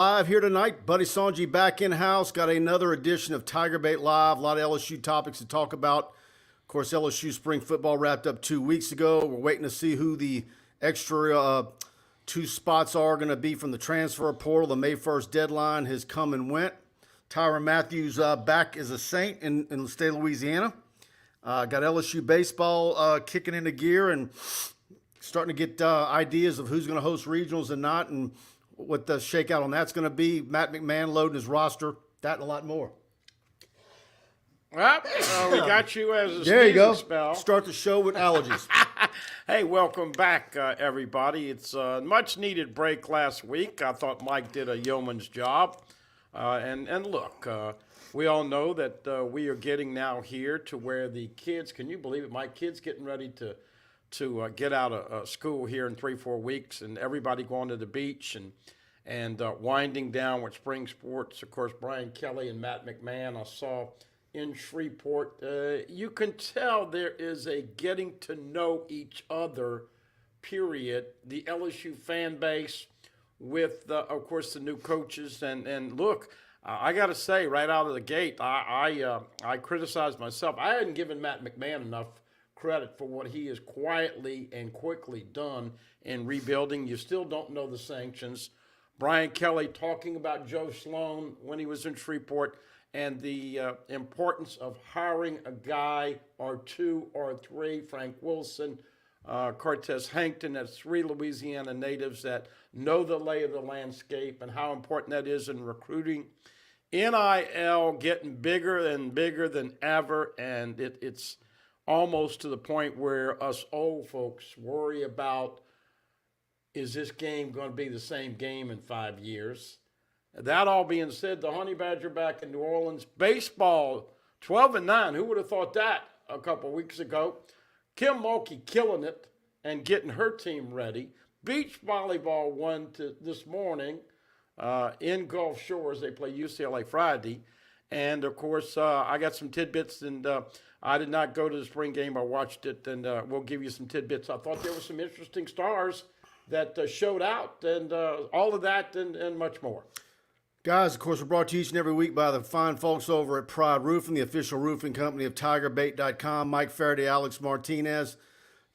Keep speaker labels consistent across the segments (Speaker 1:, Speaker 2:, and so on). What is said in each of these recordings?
Speaker 1: Live here tonight, Buddy Songy back in-house. Got another edition of TigerBait Live. A lot of LSU topics to talk about. Of course, LSU spring football wrapped up 2 weeks ago. We're waiting to see who the extra two spots are going to be from the transfer portal. The May 1st deadline has come and went. Tyrann Mathieu back as a Saint in the state of Louisiana. Got LSU baseball kicking into gear and starting to get ideas of who's going to host regionals and not, and what the shakeout on that's going to be. Matt McMahon loading his roster, that and a lot more.
Speaker 2: Well, we got you as a
Speaker 1: there you go.
Speaker 2: Spell.
Speaker 1: Start the show with allergies.
Speaker 2: Hey, welcome back, everybody. It's a much-needed break last week. I thought Mike did a yeoman's job. And look, we all know that we are getting now here to where the kids, can you believe it, my kids getting ready to get out of school here in 3-4 weeks, and everybody going to the beach and winding down with spring sports. Of course, Brian Kelly and Matt McMahon I saw in Shreveport. You can tell there is a getting to know each other period. The LSU fan base with, of course, the new coaches. And look, I got to say right out of the gate, I criticized myself. I hadn't given Matt McMahon enough credit for what he has quietly and quickly done in rebuilding. You still don't know the sanctions. Brian Kelly talking about Joe Sloan when he was in Shreveport and the importance of hiring a guy or two or three, Frank Wilson, Cortez Hankton, that's 3 Louisiana natives that know the lay of the landscape and how important that is in recruiting. NIL getting bigger and bigger than ever, and it's almost to the point where us old folks worry about, is this game going to be the same game in 5 years? That all being said, the Honey Badger back in New Orleans. Baseball, 12-9. Who would have thought that a couple weeks ago? Kim Mulkey killing it and getting her team ready. Beach volleyball won this morning in Gulf Shores. They play UCLA Friday. And, of course, I got some tidbits, and I did not go to the spring game. I watched it, and we'll give you some tidbits. I thought there were some interesting stars that showed out, and all of that and much more.
Speaker 1: Guys, of course, we're brought to you each and every week by the fine folks over at Pride Roofing, the official roofing company of TigerBait.com, Mike Faraday, Alex Martinez,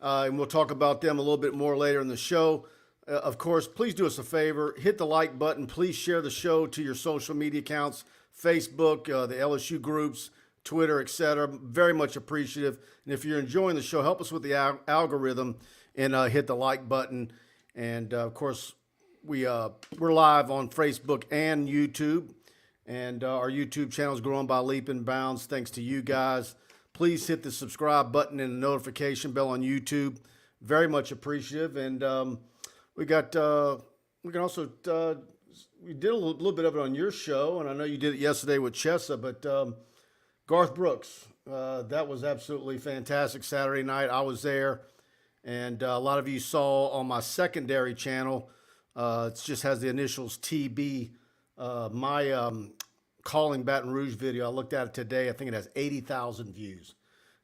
Speaker 1: and we'll talk about them a little bit more later in the show. Of course, please do us a favor. Hit the like button. Please share the show to your social media accounts, Facebook, the LSU groups, Twitter, etc. Very much appreciative. And if you're enjoying the show, help us with the algorithm and hit the like button. And, of course, we're live on Facebook and YouTube. And our YouTube channel is growing by leap and bounds thanks to you guys. Please hit the subscribe button and the notification bell on YouTube. Very much appreciative. And we can also we did a little bit of it on your show, and I know you did it yesterday with Chessa, but Garth Brooks, that was absolutely fantastic Saturday night. I was there, and a lot of you saw on my secondary channel, it just has the initials TB, my calling Baton Rouge video. I looked at it today. I think it has 80,000 views.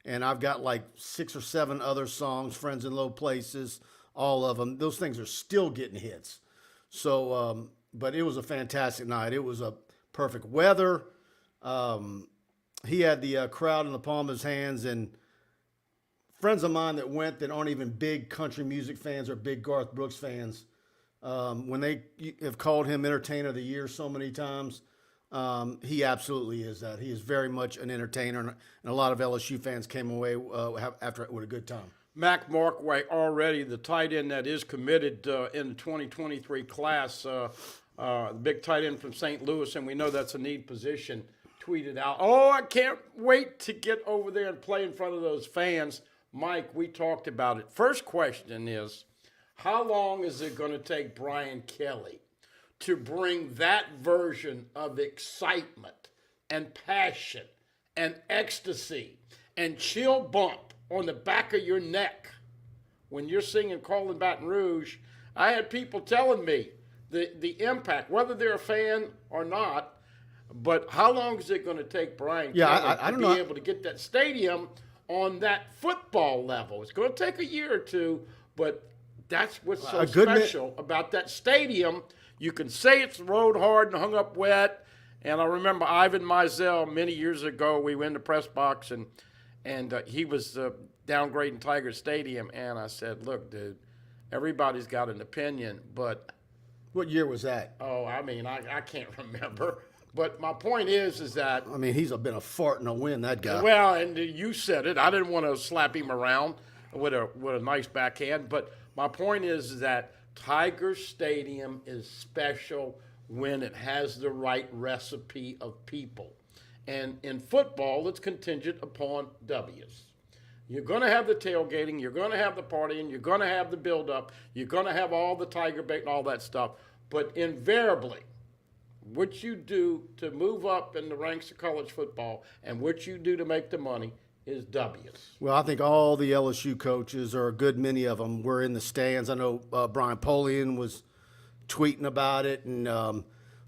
Speaker 1: And I've got like 6 or 7 other songs, Friends in Low Places, all of them. Those things are still getting hits. So, but it was a fantastic night. It was a perfect weather. He had the crowd in the palm of his hands, and friends of mine that went that aren't even big country music fans or big Garth Brooks fans, when they have called him Entertainer of the Year so many times, he absolutely is that. He is very much an entertainer, and a lot of LSU fans came away after it with a good time.
Speaker 2: Mac Markway already, the tight end that is committed in the 2023 class, the big tight end from St. Louis, and we know that's a need position, tweeted out, "Oh, I can't wait to get over there and play in front of those fans." Mike, we talked about it. First question is, how long is it going to take Brian Kelly to bring that version of excitement and passion and ecstasy and chill bump on the back of your neck when you're singing Calling Baton Rouge? I had people telling me the impact, whether they're a fan or not, but how long is it going to take Brian Kelly to be able to get that stadium on that football level? It's going to take a year or two, but that's what's so special about that stadium. You can say it's rode hard and hung up wet. And I remember Ivan Mizell many years ago. We went in the press box and he was downgrading Tiger Stadium, and I said, "Look, dude, everybody's got an opinion, but."
Speaker 1: What year was that?
Speaker 2: Oh, I mean, I can't remember. But my point is that.
Speaker 1: I mean, he's been a fart in a wind, that guy.
Speaker 2: Well, and you said it. I didn't want to slap him around with a nice backhand. But my point is that Tiger Stadium is special when it has the right recipe of people. And in football, it's contingent upon W's. You're going to have the tailgating. You're going to have the partying. You're going to have the build-up. You're going to have all the TigerBait and all that stuff. But invariably, what you do to move up in the ranks of college football and what you do to make the money is W's.
Speaker 1: Well, I think all the LSU coaches, or a good many of them, were in the stands. I know Brian Polian was tweeting about it. And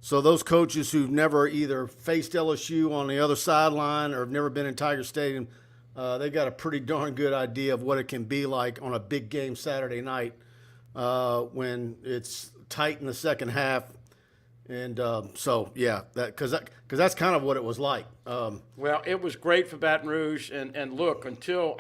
Speaker 1: so those coaches who've never either faced LSU on the other sideline or have never been in Tiger Stadium, they got a pretty darn good idea of what it can be like on a big game Saturday night when it's tight in the second half. And so, yeah, because that's kind of what it was like.
Speaker 2: Well, it was great for Baton Rouge. And look, until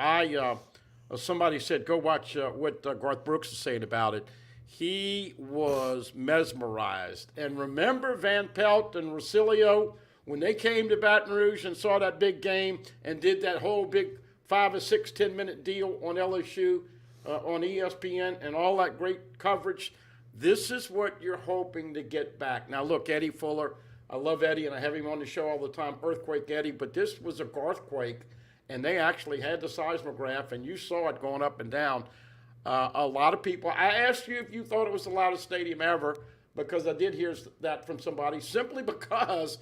Speaker 2: somebody said, go watch what Garth Brooks is saying about it, he was mesmerized. And remember Van Pelt and Rosilio, when they came to Baton Rouge and saw that big game and did that whole big 5 or 6, 10-minute deal on LSU, on ESPN, and all that great coverage, this is what you're hoping to get back. Now, look, Eddie Fuller, I love Eddie, and I have him on the show all the time, Earthquake Eddie, but this was a Garthquake, and they actually had the seismograph, and you saw it going up and down. A lot of people, I asked you if you thought it was the loudest stadium ever, because I did hear that from somebody, simply because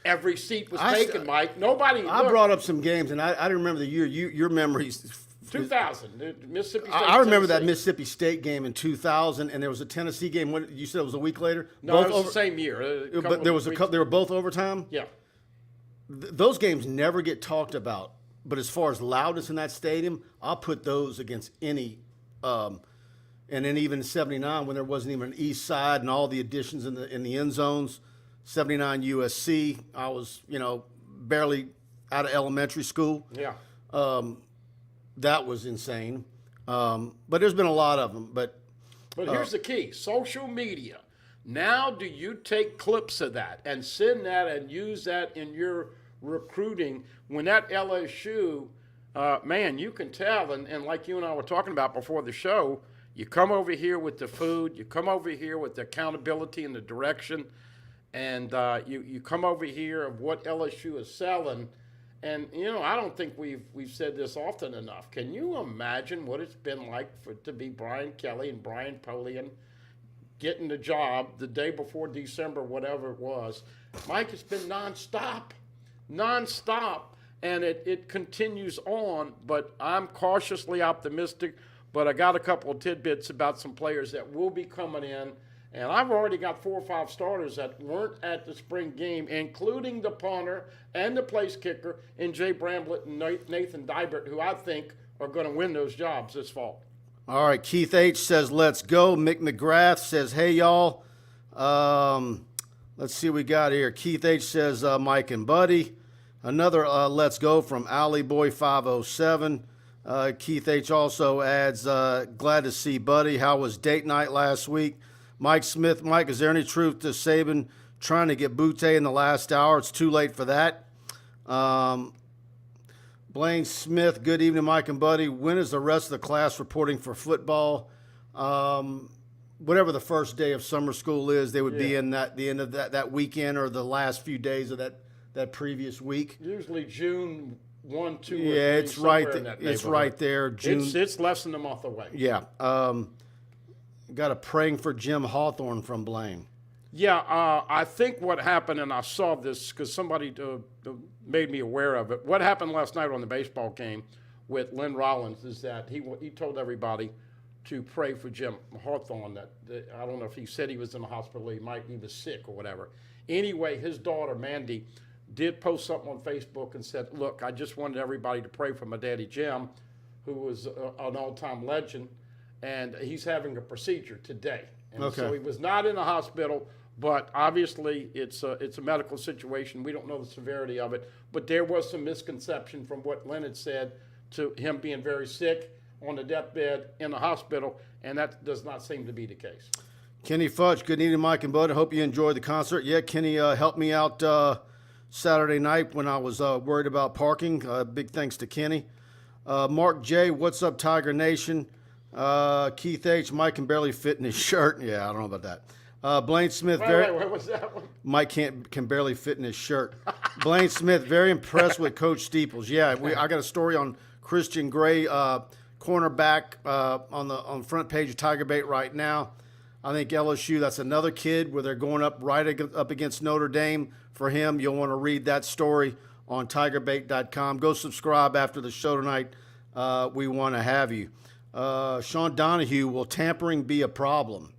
Speaker 2: every seat was taken, Mike. Nobody.
Speaker 1: I brought up some games, and I didn't remember the year. Your memories.
Speaker 2: 2000, Mississippi State.
Speaker 1: I remember
Speaker 2: Tennessee.
Speaker 1: that Mississippi State game in 2000, and there was a Tennessee game. What you said it was a week later?
Speaker 2: No, it was the same year.
Speaker 1: But there was they were both overtime.
Speaker 2: Yeah.
Speaker 1: Those games never get talked about. But as far as loudness in that stadium, I'll put those against any. And then even in '79, when there wasn't even an east side and all the additions in the end zones, '79 USC, I was barely out of elementary school.
Speaker 2: Yeah.
Speaker 1: That was insane. But there's been a lot of them. But
Speaker 2: here's the key: social media. Now, do you take clips of that and send that and use that in your recruiting? When that LSU, man, you can tell, and like you and I were talking about before the show, you come over here with the food, you come over here with the accountability and the direction, and you come over here of what LSU is selling. And, I don't think we've said this often enough. Can you imagine what it's been like to be Brian Kelly and Brian Polian getting the job the day before December, whatever it was? Mike, it's been nonstop. And it continues on, but I'm cautiously optimistic. But I got a couple of tidbits about some players that will be coming in. And I've already got 4 or 5 starters that weren't at the spring game, including the punter and the place kicker in Jay Bramblett and Nathan Dybert, who I think are going to win those jobs this fall.
Speaker 1: all right, Keith H. says, let's go. Mick McGrath says, hey, y'all. Let's see what we got here. Keith H. says, Mike and Buddy. Another let's go from Alley Boy 507. Keith H. also adds, glad to see Buddy. How was date night last week? Mike Smith, Mike, is there any truth to Saban trying to get Butte in the last hour? It's too late for that. Blaine Smith, good evening, Mike and Buddy. When is the rest of the class reporting for football? Whatever the first day of summer school is, they would be in the end of that weekend or the last few days of that previous week.
Speaker 2: Usually June 1, 2,
Speaker 1: yeah,
Speaker 2: or 3,
Speaker 1: it's right.
Speaker 2: It's
Speaker 1: right there. June.
Speaker 2: It's less than a month away.
Speaker 1: Yeah. Got a praying for Jim Hawthorne from Blaine.
Speaker 2: Yeah, I think what happened, and I saw this because somebody made me aware of it. What happened last night on the baseball game with Lynn Rollins is that he told everybody to pray for Jim Hawthorne. That I don't know if he said he was in the hospital, he was sick or whatever. Anyway, his daughter Mandy did post something on Facebook and said, "Look, I just wanted everybody to pray for my daddy Jim, who was an all-time legend, and he's having a procedure today." And so he was not in the hospital, but obviously it's a medical situation. We don't know the severity of it, but there was some misconception from what Leonard said to him being very sick on the deathbed in the hospital, and that does not seem to be the case.
Speaker 1: Kenny Fudge, good evening, Mike and Bud. I hope you enjoyed the concert. Yeah, Kenny helped me out Saturday night when I was worried about parking. Big thanks to Kenny. Mark J, what's up, Tiger Nation? Keith H, Mike can barely fit in his shirt. Yeah, I don't know about that. Blaine Smith,
Speaker 2: What was that one?
Speaker 1: Mike can barely fit in his shirt. Blaine Smith, very impressed with Coach Steeples. Yeah, I got a story on Christian Gray, cornerback, on the front page of TigerBait right now. I think LSU, that's another kid where they're going up against Notre Dame for him. You'll want to read that story on TigerBait.com. Go subscribe after the show tonight. We want to have you. Sean Donahue, will tampering be a problem?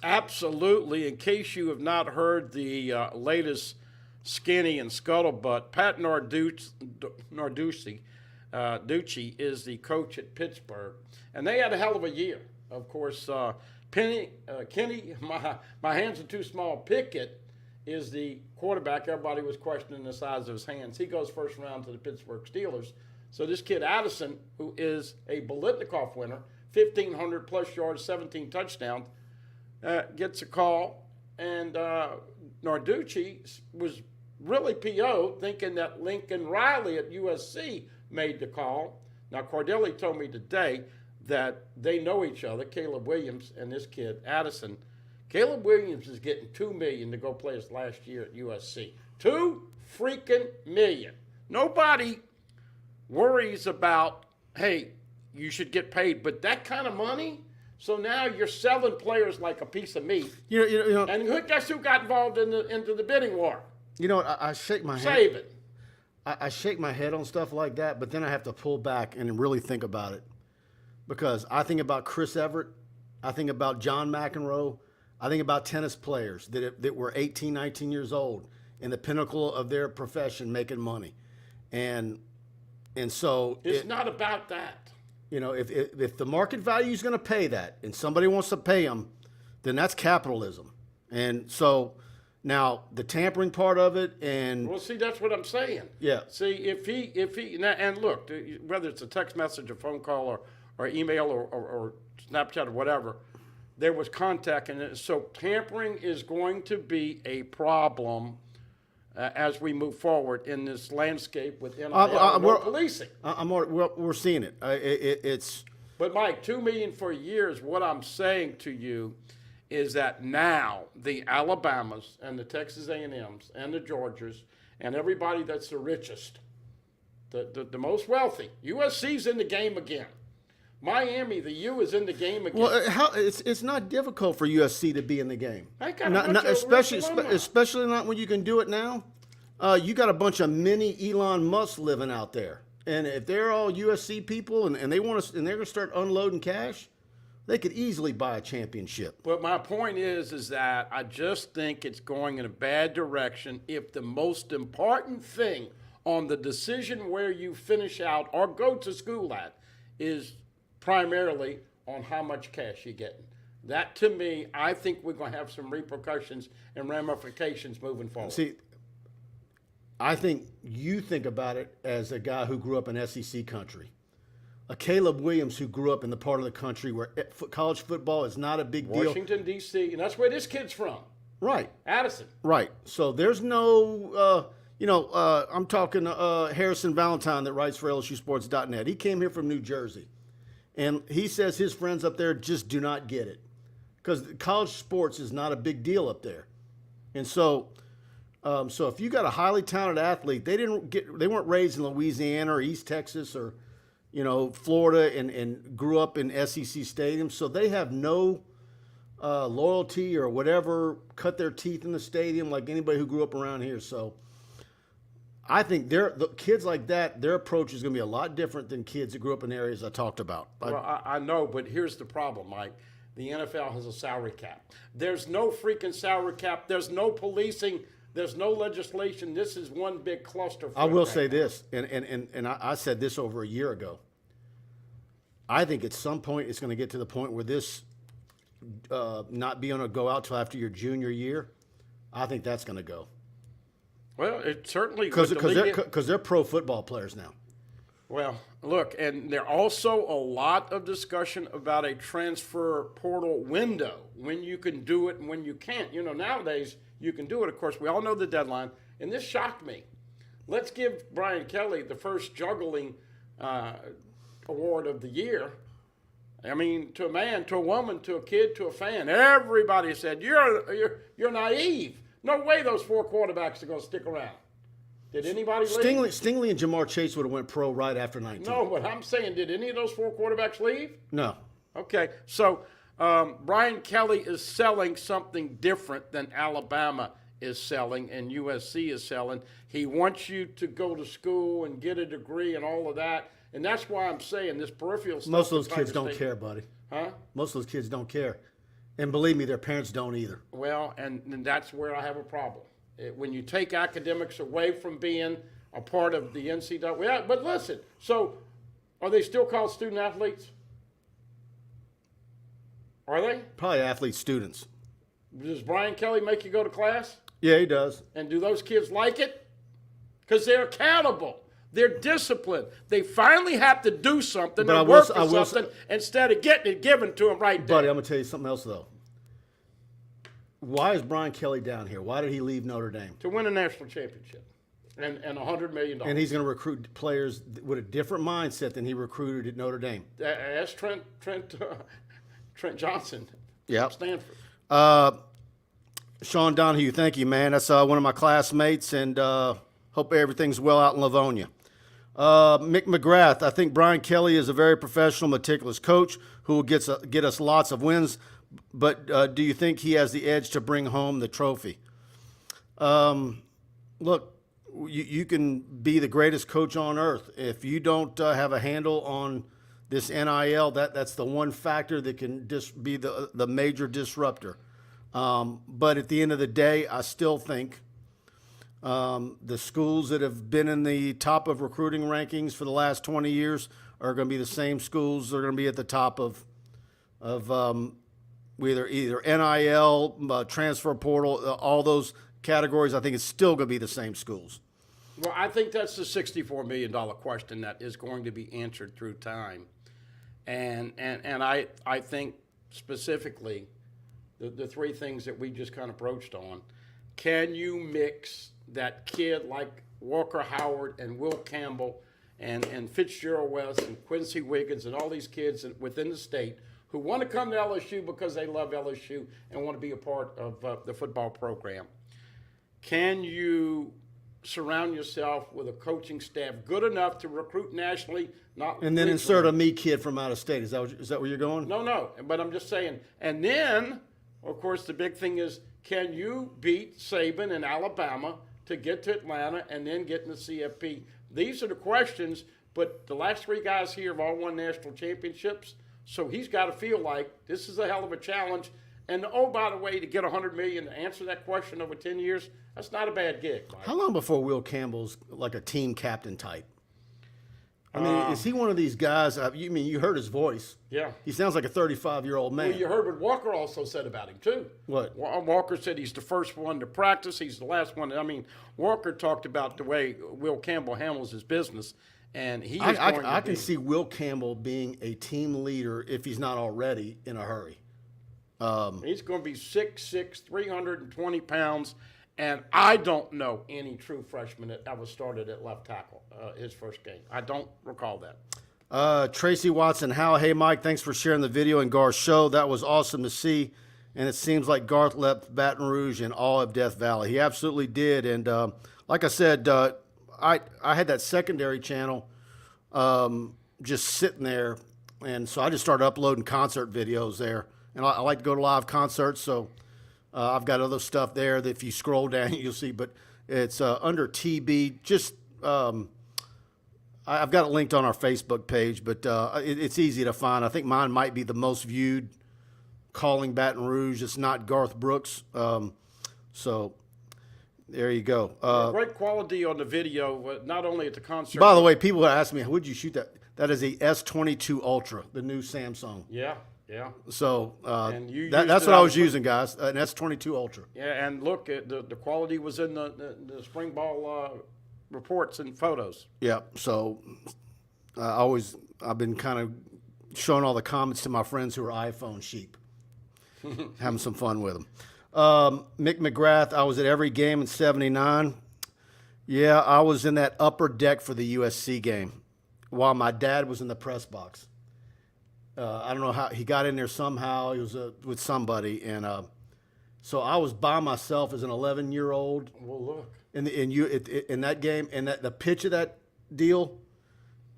Speaker 2: Absolutely. In case you have not heard the latest skinny and scuttlebutt, Pat Ducci is the coach at Pittsburgh, and they had a hell of a year. Of course, Kenny, my hands are too small. Pickett is the quarterback. Everybody was questioning the size of his hands. He goes first round to the Pittsburgh Steelers. So this kid Addison, who is a Bolitnikoff winner, 1,500 plus yards, 17 touchdowns, gets a call, and Narducci was really PO'd, thinking that Lincoln Riley at USC made the call. Now, Cordelli told me today that they know each other, Caleb Williams and this kid, Addison. Caleb Williams is getting $2 million to go play his last year at USC. $2 freaking million. Nobody worries about, hey, you should get paid, but that kind of money. So now you're selling players like a piece of meat.
Speaker 1: You know,
Speaker 2: and guess who got involved into the bidding war?
Speaker 1: You know, I shake my head.
Speaker 2: Saban.
Speaker 1: I shake my head on stuff like that, but then I have to pull back and really think about it. Because I think about Chris Everett, I think about John McEnroe, I think about tennis players that were 18, 19 years old in the pinnacle of their profession making money. And so
Speaker 2: it's not about that.
Speaker 1: You know, if the market value is going to pay that and somebody wants to pay them, then that's capitalism. And so now the tampering part of it, and
Speaker 2: well, see, that's what I'm saying.
Speaker 1: Yeah.
Speaker 2: See, if he and look, whether it's a text message, a phone call, or email, or Snapchat, or whatever, there was contact, and so tampering is going to be a problem as we move forward in this landscape with NIL policing.
Speaker 1: We're seeing it. It's.
Speaker 2: But Mike, $2 million for a year is what I'm saying to you, is that now the Alabamas and the Texas A&Ms and the Georgias and everybody that's the richest, the most wealthy, USC's in the game again. Miami, the U is in the game again.
Speaker 1: Well, it's not difficult for USC to be in the game.
Speaker 2: Especially
Speaker 1: not when you can do it now. You got a bunch of mini Elon Musk living out there, and if they're all USC people and they want to, and they're going to start unloading cash, they could easily buy a championship.
Speaker 2: But my point is that I just think it's going in a bad direction if the most important thing on the decision where you finish out or go to school at is primarily on how much cash you're getting. That, to me, I think we're going to have some repercussions and ramifications moving forward.
Speaker 1: See, I think you think about it as a guy who grew up in SEC country. A Caleb Williams who grew up in the part of the country where college football is not a big deal.
Speaker 2: Washington, D.C., and that's where this kid's from.
Speaker 1: Right.
Speaker 2: Addison.
Speaker 1: Right. So there's no, I'm talking Harrison Valentine that writes for LSUsports.net. He came here from New Jersey. And he says his friends up there just do not get it because college sports is not a big deal up there. And so if you got a highly talented athlete, they weren't raised in Louisiana or East Texas or, Florida and grew up in SEC stadiums. So they have no loyalty or whatever, cut their teeth in the stadium like anybody who grew up around here. So I think the kids like that, their approach is going to be a lot different than kids that grew up in areas I talked about.
Speaker 2: Well, I know, but here's the problem, Mike. The NFL has a salary cap. There's no freaking salary cap. There's no policing. There's no legislation. This is one big cluster.
Speaker 1: I will say this, and I said this over a year ago. I think at some point it's going to get to the point where this not be able to go out till after your junior year, I think that's going to go.
Speaker 2: Well, it certainly
Speaker 1: because they're pro football players now.
Speaker 2: Well, look, and there also a lot of discussion about a transfer portal window, when you can do it and when you can't. You know, nowadays you can do it. Of course, we all know the deadline, and this shocked me. Let's give Brian Kelly the first juggling award of the year. I mean, to a man, to a woman, to a kid, to a fan, everybody said, you're naive. No way those 4 quarterbacks are going to stick around. Did anybody leave?
Speaker 1: Stingley and Jamar Chase would have went pro right after 19.
Speaker 2: No, but I'm saying, did any of those 4 quarterbacks leave?
Speaker 1: No.
Speaker 2: Okay, so Brian Kelly is selling something different than Alabama is selling and USC is selling. He wants you to go to school and get a degree and all of that. And that's why I'm saying this peripheral stuff.
Speaker 1: Most of those kids don't care, buddy.
Speaker 2: Huh?
Speaker 1: Most of those kids don't care. And believe me, their parents don't either.
Speaker 2: Well, and that's where I have a problem. When you take academics away from being a part of the NCAA. Yeah, but listen, so are they still called student athletes? Are they?
Speaker 1: Probably athlete students.
Speaker 2: Does Brian Kelly make you go to class?
Speaker 1: Yeah, he does.
Speaker 2: And do those kids like it? Because they're accountable. They're disciplined. They finally have to do something and work for something instead of getting it given to them right there.
Speaker 1: Buddy, I'm going to tell you something else, though. Why is Brian Kelly down here? Why did he leave Notre Dame?
Speaker 2: To win a national championship and $100 million.
Speaker 1: And he's going to recruit players with a different mindset than he recruited at Notre Dame.
Speaker 2: That's Trent Johnson.
Speaker 1: Yep.
Speaker 2: Stanford.
Speaker 1: Sean Donahue, thank you, man. That's one of my classmates, and hope everything's well out in Livonia. Mick McGrath, I think Brian Kelly is a very professional, meticulous coach who will get us lots of wins, but do you think he has the edge to bring home the trophy? Look, you can be the greatest coach on earth. If you don't have a handle on this NIL, that's the one factor that can be the major disruptor. But at the end of the day, I still think the schools that have been in the top of recruiting rankings for the last 20 years are going to be the same schools that are going to be at the top of either NIL, transfer portal, all those categories. I think it's still going to be the same schools.
Speaker 2: Well, I think that's the $64 million question that is going to be answered through time. And I think specifically the 3 things that we just kind of broached on. Can you mix that kid like Walker Howard and Will Campbell and Fitzgerald West and Quincy Wiggins and all these kids within the state who want to come to LSU because they love LSU and want to be a part of the football program? Can you surround yourself with a coaching staff good enough to recruit nationally, not
Speaker 1: and then
Speaker 2: regionally?
Speaker 1: Insert a me kid from out of state? Is that where you're going?
Speaker 2: No. But I'm just saying. And then, of course, the big thing is, can you beat Saban in Alabama to get to Atlanta and then get in the CFP? These are the questions, but the last 3 guys here have all won national championships, so he's got to feel like this is a hell of a challenge. And, oh, by the way, to get $100 million to answer that question over 10 years, that's not a bad gig, Mike.
Speaker 1: How long before Will Campbell's like a team captain type? I mean, is he one of these guys? You heard his voice.
Speaker 2: Yeah.
Speaker 1: He sounds like a 35-year-old man.
Speaker 2: Well, you heard what Walker also said about him, too.
Speaker 1: What?
Speaker 2: Walker said he's the first one to practice. He's the last one. I mean, Walker talked about the way Will Campbell handles his business, and he is
Speaker 1: I can see Will Campbell being a team leader, if he's not already, in a hurry.
Speaker 2: He's going to be 6'6", 320 pounds, and I don't know any true freshman that ever started at left tackle his first game. I don't recall that.
Speaker 1: Tracy Watson, hey Mike, thanks for sharing the video and Garth's show. That was awesome to see, and it seems like Garth left Baton Rouge in awe of Death Valley. He absolutely did, and like I said, I had that secondary channel just sitting there, and so I just started uploading concert videos there. And I like to go to live concerts, so I've got other stuff there that if you scroll down, you'll see. But it's under TB. Just I've got it linked on our Facebook page, but it's easy to find. I think mine might be the most viewed, Calling Baton Rouge. It's not Garth Brooks. So there you go.
Speaker 2: Great quality on the video, not only at the concert.
Speaker 1: By the way, people ask me, would you shoot that? That is a S22 Ultra, the new Samsung.
Speaker 2: Yeah. Yeah.
Speaker 1: So
Speaker 2: And you
Speaker 1: that's
Speaker 2: used
Speaker 1: what
Speaker 2: it
Speaker 1: I
Speaker 2: out
Speaker 1: was
Speaker 2: of-
Speaker 1: using, guys. And that's 22 Ultra.
Speaker 2: Yeah, and look, the quality was in the spring ball reports and photos.
Speaker 1: Yeah. So I've been kind of showing all the comments to my friends who are iPhone sheep, having some fun with them. Mick McGrath, I was at every game in '79. Yeah, I was in that upper deck for the USC game while my dad was in the press box. I don't know how he got in there somehow. He was with somebody, and so I was by myself as an 11-year-old.
Speaker 2: Well, look.
Speaker 1: In that game, and the pitch of that deal,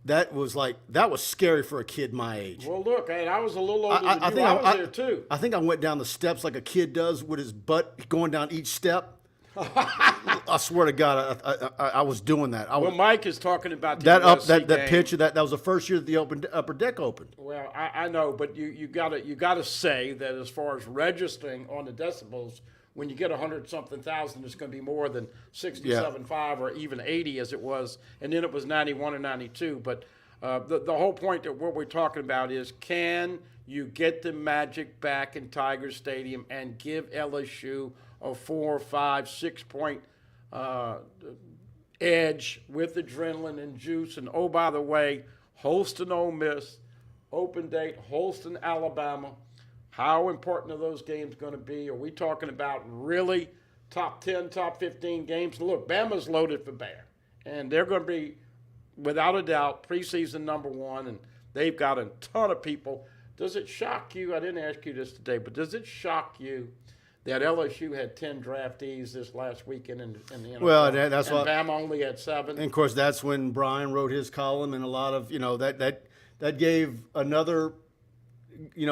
Speaker 1: that was scary for a kid my age.
Speaker 2: Well, look, and I was a little older than you. I was there too.
Speaker 1: I think I went down the steps like a kid does with his butt going down each step. I swear to God, I was doing that.
Speaker 2: Well, Mike is talking about the
Speaker 1: that
Speaker 2: USC
Speaker 1: that
Speaker 2: game.
Speaker 1: pitch of that was the first year that the upper deck opened.
Speaker 2: Well, I know, but you gotta say that as far as registering on the decibels, when you get 100-something thousand, it's going to be more than 67.5 or even 80 as it was, and then it was 91 or 92. But the whole point that what we're talking about is, can you get the magic back in Tiger Stadium and give LSU a 4, 5, 6 point edge with adrenaline and juice? And oh, by the way, Holston, Ole Miss, open date, Holston, Alabama. How important are those games going to be? Are we talking about really top 10, top 15 games? Look, Bama's loaded for bear, and they're going to be, without a doubt, preseason number one, and they've got a ton of people. Does it shock you? I didn't ask you this today, but does it shock you that LSU had 10 draftees this last weekend in the NFL?
Speaker 1: Well, that's
Speaker 2: and
Speaker 1: what
Speaker 2: Bama only had 7.
Speaker 1: And of course, that's when Brian wrote his column, and a lot of that gave another,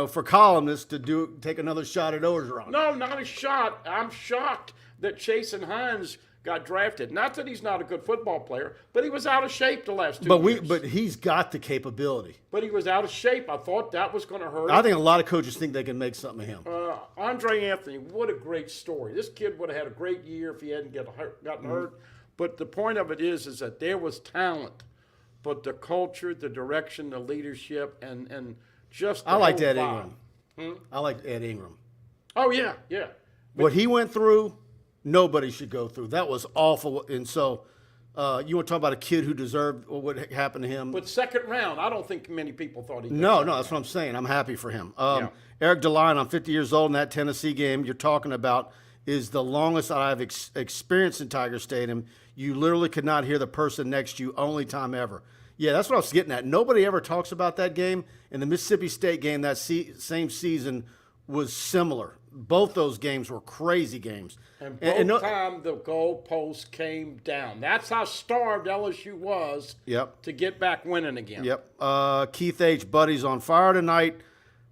Speaker 1: for columnists to take another shot at Orgeron.
Speaker 2: No, not a shot. I'm shocked that Chase and Hines got drafted. Not that he's not a good football player, but he was out of shape the last 2 years.
Speaker 1: But he's got the capability.
Speaker 2: But he was out of shape. I thought that was going to hurt.
Speaker 1: I think a lot of coaches think they can make something of him.
Speaker 2: Andre Anthony, what a great story. This kid would have had a great year if he hadn't gotten hurt. But the point of it is that there was talent, but the culture, the direction, the leadership, and just the
Speaker 1: I liked
Speaker 2: whole
Speaker 1: Ed
Speaker 2: vibe.
Speaker 1: Ingram. I liked Ed Ingram.
Speaker 2: Oh, yeah, yeah.
Speaker 1: What he went through, nobody should go through. That was awful. And so you want to talk about a kid who deserved what happened to him.
Speaker 2: But second round, I don't think many people thought he could.
Speaker 1: No, that's what I'm saying. I'm happy for him. Eric DeLine, I'm 50 years old, in that Tennessee game you're talking about is the longest I've experienced in Tiger Stadium. You literally could not hear the person next to you, only time ever. Yeah, that's what I was getting at. Nobody ever talks about that game. And the Mississippi State game that same season was similar. Both those games were crazy games.
Speaker 2: And both time the goalpost came down. That's how starved LSU was to get back winning again.
Speaker 1: Yep. Keith H. Buddy's on fire tonight.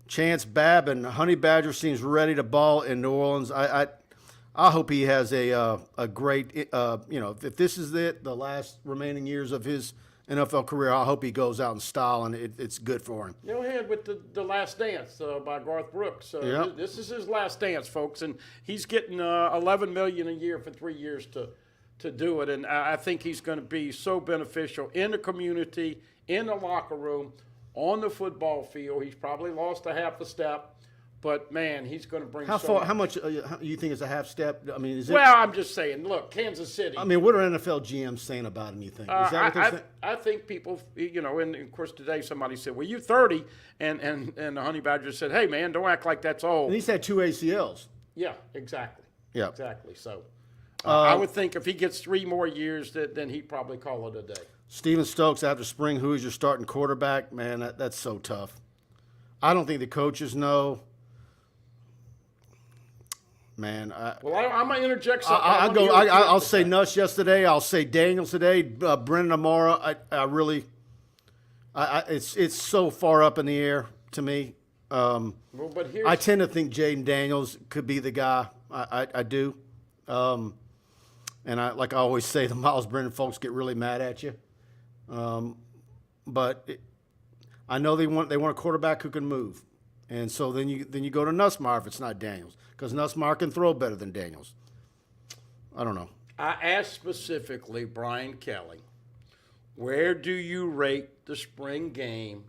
Speaker 1: Chance Babb and Honey Badger seems ready to ball in New Orleans. I hope he has a great, if this is the last remaining years of his NFL career, I hope he goes out in style and it's good for him.
Speaker 2: He had with the Last Dance by Garth Brooks. This is his last dance, folks, and he's getting $11 million a year for 3 years to do it. And I think he's going to be so beneficial in the community, in the locker room, on the football field. He's probably lost a half a step. But, man, he's going to bring
Speaker 1: How much you think is a half step? I mean, is it?
Speaker 2: Well, I'm just saying, look, Kansas City.
Speaker 1: I mean, what are NFL GMs saying about him, you think? Is that what they're saying?
Speaker 2: I think people, and of course today somebody said, well, you're 30. And the Honey Badger said, hey, man, don't act like that's old.
Speaker 1: And he's had 2 ACLs.
Speaker 2: Yeah, exactly.
Speaker 1: Yeah.
Speaker 2: Exactly. So I would think if he gets 3 more years, then he'd probably call it a day.
Speaker 1: Steven Stokes, after spring, who is your starting quarterback? Man, that's so tough. I don't think the coaches know. Man,
Speaker 2: I'm gonna interject something.
Speaker 1: I'll say Nuss yesterday. I'll say Daniels today. Brendan Amara. It's so far up in the air to me.
Speaker 2: But
Speaker 1: I tend to think Jaden Daniels could be the guy. I do. And like I always say, the Miles Brennan folks get really mad at you. But I know they want a quarterback who can move. And so then you go to Nussmeier if it's not Daniels, because Nussmeier can throw better than Daniels. I don't know.
Speaker 2: I asked specifically Brian Kelly, where do you rate the spring game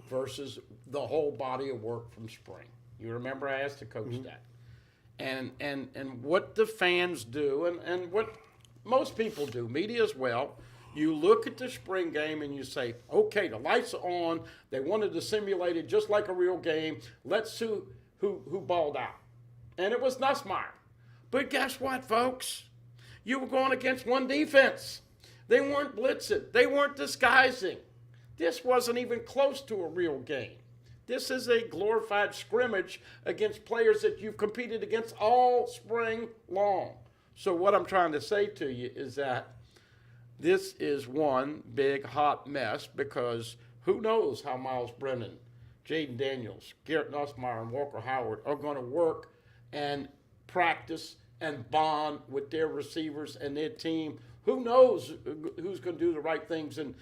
Speaker 2: versus the whole body of work from spring. You remember I asked the coach that. And what the fans do, and what most people do, media as well, you look at the spring game and you say, okay, the lights are on. They wanted to simulate it just like a real game. Let's see who balled out. And it was Nussmeier. But guess what, folks? You were going against one defense. They weren't blitzing. They weren't disguising. This wasn't even close to a real game. This is a glorified scrimmage against players that you've competed against all spring long. So what I'm trying to say to you is that this is one big hot mess, because who knows how Miles Brennan, Jaden Daniels, Garrett Nussmeier, and Walker Howard are going to work and practice and bond with their receivers and their team. Who knows who's going to do the right things? And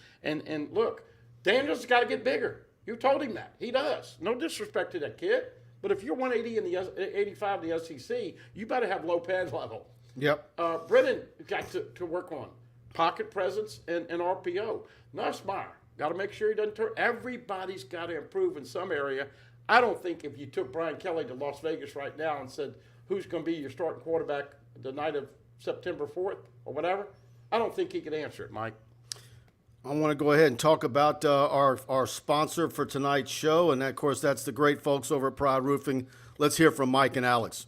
Speaker 2: look, Daniels has got to get bigger. You told him that. He does. No disrespect to that kid, but if you're 180 in the 85 in the SEC, you better have low pad level.
Speaker 1: Yep.
Speaker 2: Brennan got to work on pocket presence and RPO. Nussmeier, got to make sure he doesn't turn. Everybody's got to improve in some area. I don't think if you took Brian Kelly to Las Vegas right now and said, who's going to be your starting quarterback the night of September 4th or whatever, I don't think he could answer it, Mike.
Speaker 1: I want to go ahead and talk about our sponsor for tonight's show, and of course, that's the great folks over at Pride Roofing. Let's hear from Mike and Alex.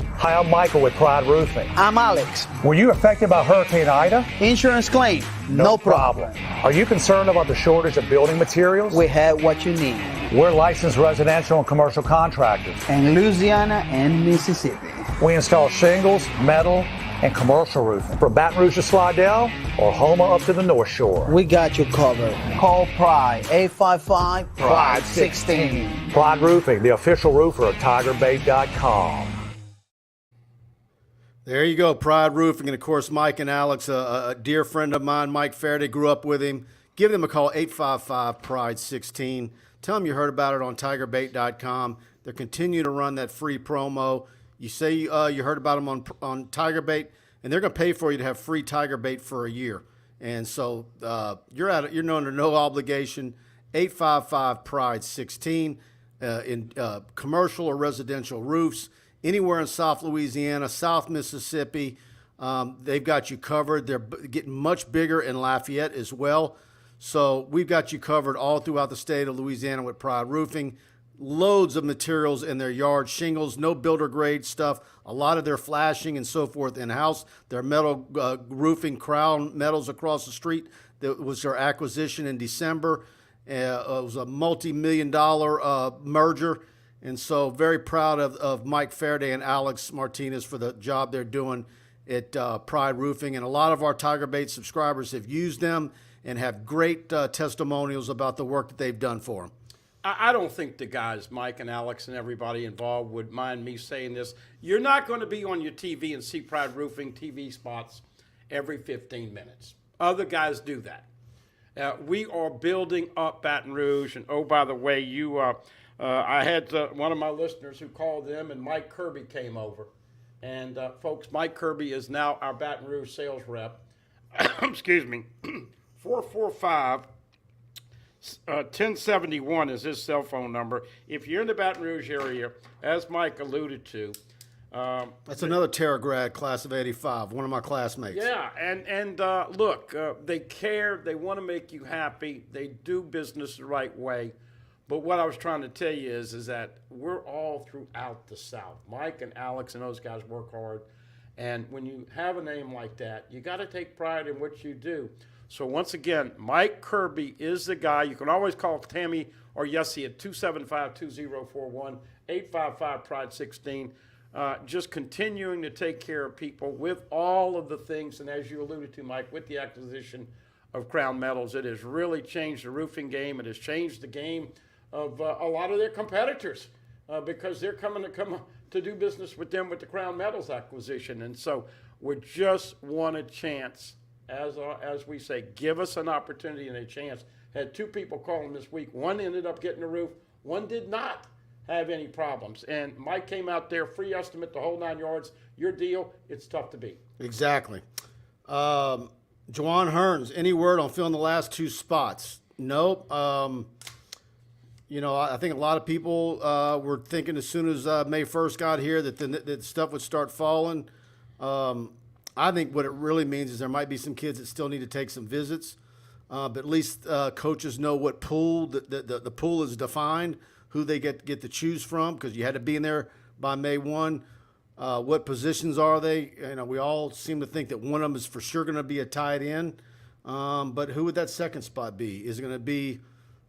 Speaker 3: Hi, I'm Michael with Pride Roofing.
Speaker 4: I'm Alex.
Speaker 3: Were you affected by Hurricane Ida?
Speaker 4: Insurance claim, no problem.
Speaker 3: Are you concerned about the shortage of building materials?
Speaker 4: We have what you need.
Speaker 3: We're licensed residential and commercial contractors.
Speaker 4: In Louisiana and Mississippi.
Speaker 3: We install shingles, metal, and commercial roofing. From Baton Rouge to Slidell or Houma up to the North Shore.
Speaker 4: We got you covered. Call Pride, 855-PRIDE-16.
Speaker 3: Pride Roofing, the official roofer of TigerBait.com.
Speaker 1: There you go, Pride Roofing. And, of course, Mike and Alex, a dear friend of mine, Mike Faraday, grew up with him. Give them a call, 855-PRIDE-16. Tell them you heard about it on TigerBait.com. They're continuing to run that free promo. You say you heard about them on TigerBait, and they're going to pay for you to have free TigerBait for a year. And so you're under no obligation. 855-PRIDE-16 in commercial or residential roofs. Anywhere in South Louisiana, South Mississippi, they've got you covered. They're getting much bigger in Lafayette as well. So we've got you covered all throughout the state of Louisiana with Pride Roofing. Loads of materials in their yard, shingles, no builder grade stuff. A lot of their flashing and so forth in-house. Their metal roofing crown metals across the street. That was their acquisition in December. It was a multi-million-dollar merger. And so very proud of Mike Faraday and Alex Martinez for the job they're doing at Pride Roofing. And a lot of our TigerBait subscribers have used them and have great testimonials about the work that they've done for them.
Speaker 2: I don't think the guys, Mike and Alex and everybody involved, would mind me saying this. You're not going to be on your TV and see Pride Roofing TV spots every 15 minutes. Other guys do that. We are building up Baton Rouge. And, oh, by the way, I had one of my listeners who called them, and Mike Kirby came over. And, folks, Mike Kirby is now our Baton Rouge sales rep. Excuse me. 445-1071 is his cell phone number. If you're in the Baton Rouge area, as Mike alluded to.
Speaker 1: That's another Terra grad, class of 85, one of my classmates.
Speaker 2: Yeah, and look, they care. They want to make you happy. They do business the right way. But what I was trying to tell you is that we're all throughout the South. Mike and Alex and those guys work hard. And when you have a name like that, you got to take pride in what you do. So once again, Mike Kirby is the guy. You can always call Tammy or Yessie at 275-2041, 855-PRIDE-16. Just continuing to take care of people with all of the things. And as you alluded to, Mike, with the acquisition of Crown Metals, it has really changed the roofing game. It has changed the game of a lot of their competitors because they're coming to do business with them with the Crown Metals acquisition. And so we just want a chance. As we say, give us an opportunity and a chance. Had two people calling this week. One ended up getting a roof. One did not have any problems. And Mike came out there, free estimate, the whole 9 yards. Your deal, it's tough to beat.
Speaker 1: Exactly. Juwan Hearns, any word on filling the last two spots? Nope. I think a lot of people were thinking as soon as May 1st got here that stuff would start falling. I think what it really means is there might be some kids that still need to take some visits, but at least coaches know what pool the pool is defined, who they get to choose from, because you had to be in there by May 1. What positions are they? We all seem to think that one of them is for sure going to be a tight end, but who would that second spot be? Is it going to be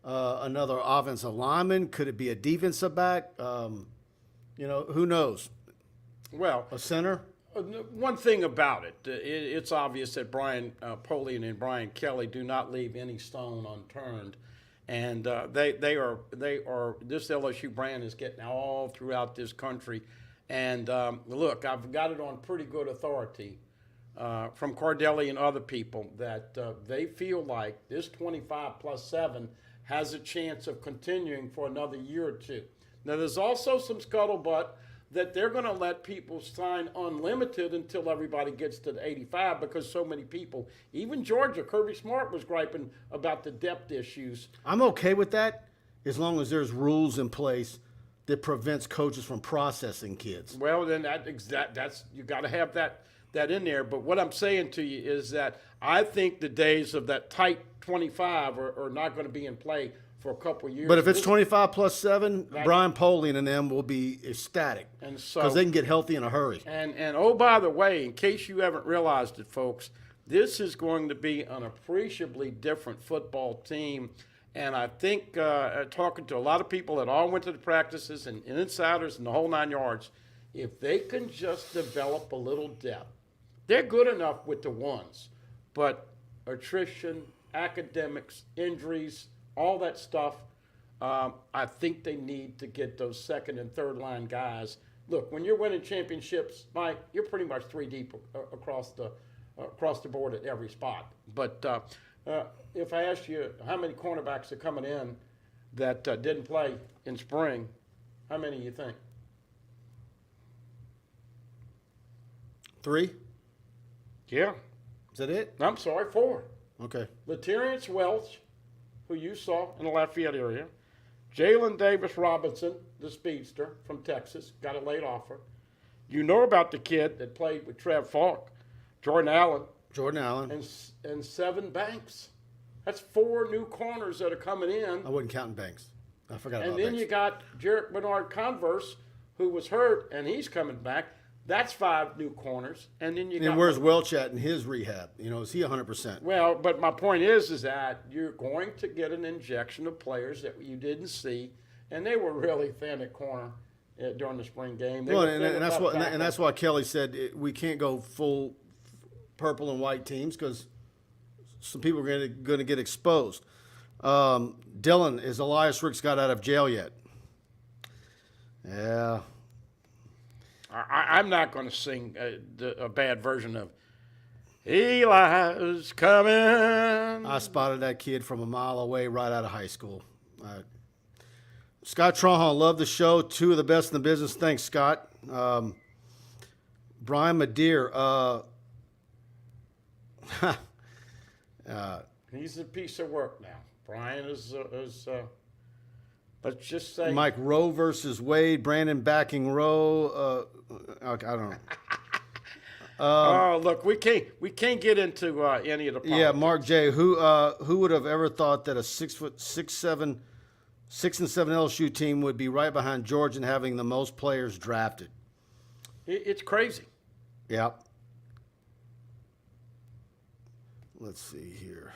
Speaker 1: another offensive lineman? Could it be a defensive back? Who knows?
Speaker 2: Well,
Speaker 1: a center?
Speaker 2: One thing about it, it's obvious that Brian Polian and Brian Kelly do not leave any stone unturned. And they are this LSU brand is getting all throughout this country. And look, I've got it on pretty good authority from Cardelli and other people that they feel like this 25+7 has a chance of continuing for another year or two. Now, there's also some scuttlebutt that they're going to let people sign unlimited until everybody gets to the 85 because so many people, even Georgia, Kirby Smart was griping about the depth issues.
Speaker 1: I'm okay with that as long as there's rules in place that prevents coaches from processing kids.
Speaker 2: Well, then that's you got to have that in there. But what I'm saying to you is that I think the days of that tight 25 are not going to be in play for a couple of years.
Speaker 1: But if it's 25+7, Brian Polian and them will be ecstatic because they can get healthy in a hurry.
Speaker 2: And oh, by the way, in case you haven't realized it, folks, this is going to be an appreciably different football team. And I think talking to a lot of people that all went to the practices and insiders and the whole 9 yards, if they can just develop a little depth, they're good enough with the ones. But attrition, academics, injuries, all that stuff, I think they need to get those second and third line guys. Look, when you're winning championships, Mike, you're pretty much 3 deep across the board at every spot. But if I asked you how many cornerbacks are coming in that didn't play in spring, how many do you think?
Speaker 1: 3?
Speaker 2: Yeah.
Speaker 1: Is that it?
Speaker 2: I'm sorry, 4.
Speaker 1: Okay.
Speaker 2: Laterrence Welch, who you saw in the Lafayette area. Jalen Davis Robinson, the speedster from Texas, got a late offer. You know about the kid that played with Trev Falk, Jordan Allen. And 7 Banks. That's 4 new corners that are coming in.
Speaker 1: I wasn't counting Banks. I forgot about
Speaker 2: Banks.
Speaker 1: Banks.
Speaker 2: And then you got Jarek Bernard Converse, who was hurt, and he's coming back. That's 5 new corners. And then
Speaker 1: where's Welch at in his rehab? Is he 100%?
Speaker 2: Well, but my point is that you're going to get an injection of players that you didn't see, and they were really thin at corner during the spring game.
Speaker 1: And that's why Kelly said we can't go full purple and white teams because some people are going to get exposed. Dylan, is Elias Ricks got out of jail yet? Yeah.
Speaker 2: I'm not going to sing a bad version of Eli's coming.
Speaker 1: I spotted that kid from a mile away right out of high school. Scott Tronhon, love the show. 2 of the best in the business. Thanks, Scott. Brian Madeir.
Speaker 2: He's a piece of work now. Brian is let's just say
Speaker 1: Mike Rowe versus Wade. Brandon backing Rowe. I don't know.
Speaker 2: Look, we can't get into any of the politics.
Speaker 1: Yeah, Mark J. Who would have ever thought that a 6'7", 6-7 LSU team would be right behind Georgia and having the most players drafted?
Speaker 2: It's crazy.
Speaker 1: Yep. Let's see here.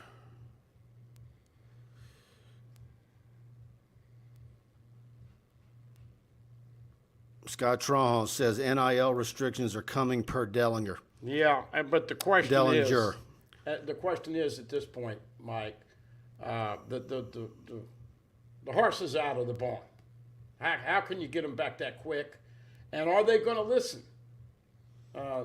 Speaker 1: Scott Tronhon says NIL restrictions are coming per Dellinger.
Speaker 2: Yeah, but the question is at this point, Mike, the horse is out of the barn. How can you get them back that quick? And are they going to listen?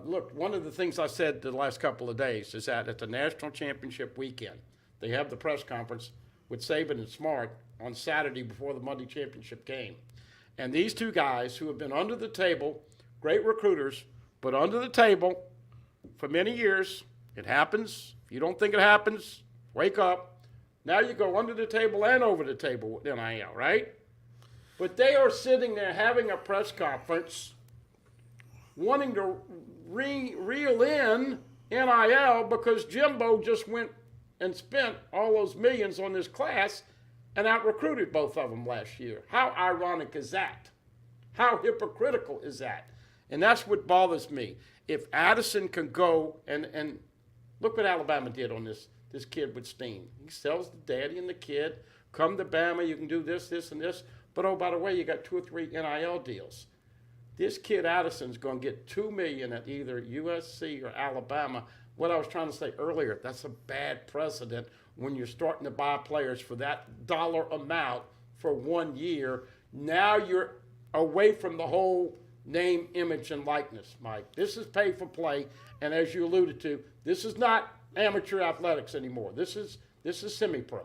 Speaker 2: Look, one of the things I said the last couple of days is that at the national championship weekend, they have the press conference with Saban and Smart on Saturday before the Monday championship game. And these 2 guys who have been under the table, great recruiters, but under the table for many years, it happens. If you don't think it happens, wake up. Now you go under the table and over the table with NIL, right? But they are sitting there having a press conference wanting to reel in NIL because Jimbo just went and spent all those millions on this class and out-recruited both of them last year. How ironic is that? How hypocritical is that? And that's what bothers me. If Addison can go and look what Alabama did on this kid with Steen. He sells the daddy and the kid. Come to Bama, you can do this, this, and this. But, oh, by the way, you got 2 or 3 NIL deals. This kid Addison's going to get $2 million at either USC or Alabama. What I was trying to say earlier, that's a bad precedent when you're starting to buy players for that dollar amount for 1 year. Now you're away from the whole name, image, and likeness, Mike. This is pay for play, and as you alluded to, this is not amateur athletics anymore. This is semi-pro.
Speaker 1: I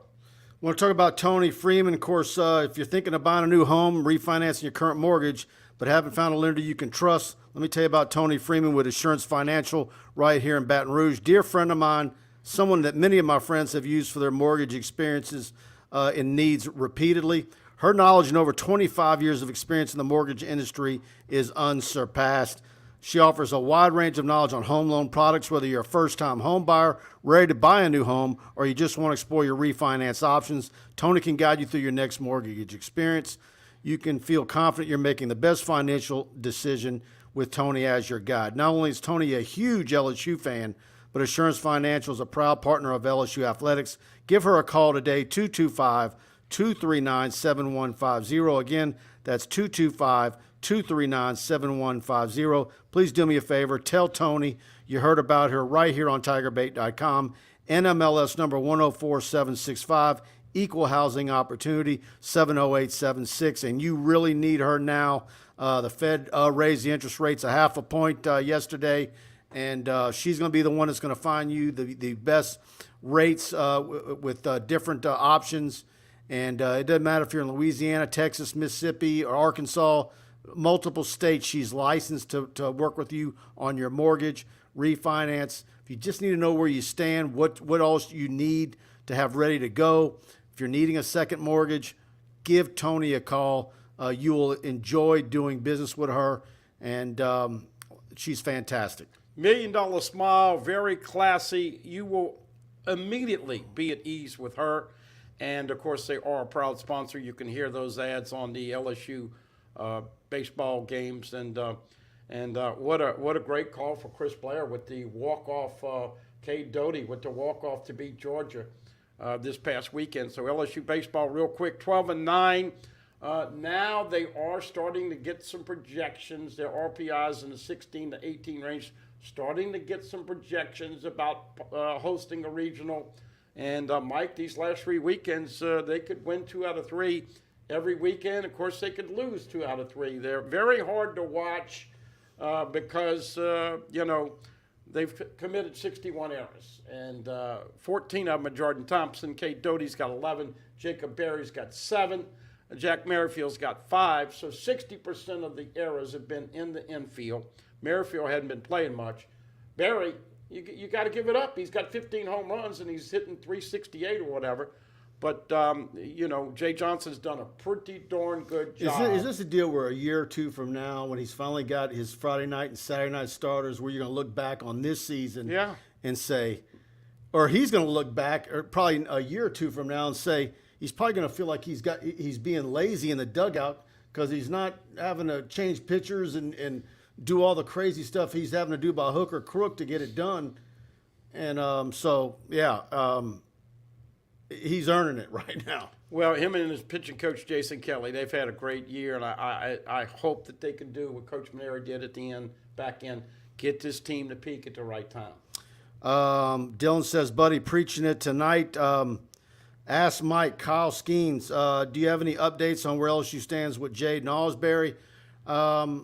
Speaker 1: want to talk about Tony Freeman. Of course, if you're thinking of buying a new home, refinancing your current mortgage, but haven't found a lender you can trust, let me tell you about Tony Freeman with Assurance Financial right here in Baton Rouge. Dear friend of mine, someone that many of my friends have used for their mortgage experiences and needs repeatedly. Her knowledge and over 25 years of experience in the mortgage industry is unsurpassed. She offers a wide range of knowledge on home loan products, whether you're a first-time home buyer, ready to buy a new home, or you just want to explore your refinance options. Tony can guide you through your next mortgage experience. You can feel confident you're making the best financial decision with Tony as your guide. Not only is Tony a huge LSU fan, but Assurance Financial is a proud partner of LSU Athletics. Give her a call today, 225-239-7150. Again, that's 225-239-7150. Please do me a favor. Tell Tony you heard about her right here on TigerBait.com. NMLS number 104765. Equal housing opportunity 70876. And you really need her now. The Fed raised the interest rates a 0.5 point yesterday. And she's going to be the one that's going to find you the best rates with different options. And it doesn't matter if you're in Louisiana, Texas, Mississippi, or Arkansas, multiple states. She's licensed to work with you on your mortgage, refinance. If you just need to know where you stand, what else you need to have ready to go. If you're needing a second mortgage, give Tony a call. You will enjoy doing business with her, and she's fantastic.
Speaker 2: $1 Million Smile, very classy. You will immediately be at ease with her. And, of course, they are a proud sponsor. You can hear those ads on the LSU baseball games. And what a great call for Chris Blair with the walk-off, Cade Doty with the walk-off to beat Georgia this past weekend. So LSU baseball real quick, 12-9. Now they are starting to get some projections. Their RPIs in the 16 to 18 range, starting to get some projections about hosting a regional. And, Mike, these last 3 weekends, they could win 2 out of 3 every weekend. Of course, they could lose 2 out of 3. They're very hard to watch because, they've committed 61 errors. And 14 of them are Jordan Thompson. Cade Doty's got 11. Jacob Berry's got 7. Jack Merrifield's got 5. So 60% of the errors have been in the infield. Merrifield hadn't been playing much. Berry, you got to give it up. He's got 15 home runs, and he's hitting 368 or whatever. But, Jay Johnson's done a pretty darn good job.
Speaker 1: Is this a deal where a year or two from now, when he's finally got his Friday night and Saturday night starters, where you're going to look back on this season and say, or he's going to look back, or probably a year or two from now and say, he's probably going to feel like he's being lazy in the dugout because he's not having to change pitchers and do all the crazy stuff he's having to do by hook or crook to get it done. And he's earning it right now.
Speaker 2: Well, him and his pitching coach, Jason Kelly, they've had a great year, and I hope that they can do what Coach Maneri did at the end, back end, get this team to peak at the right time.
Speaker 1: Dylan says, Buddy, preaching it tonight. Ask Mike, Kyle Skeens, do you have any updates on where LSU stands with Jade Nosberry? I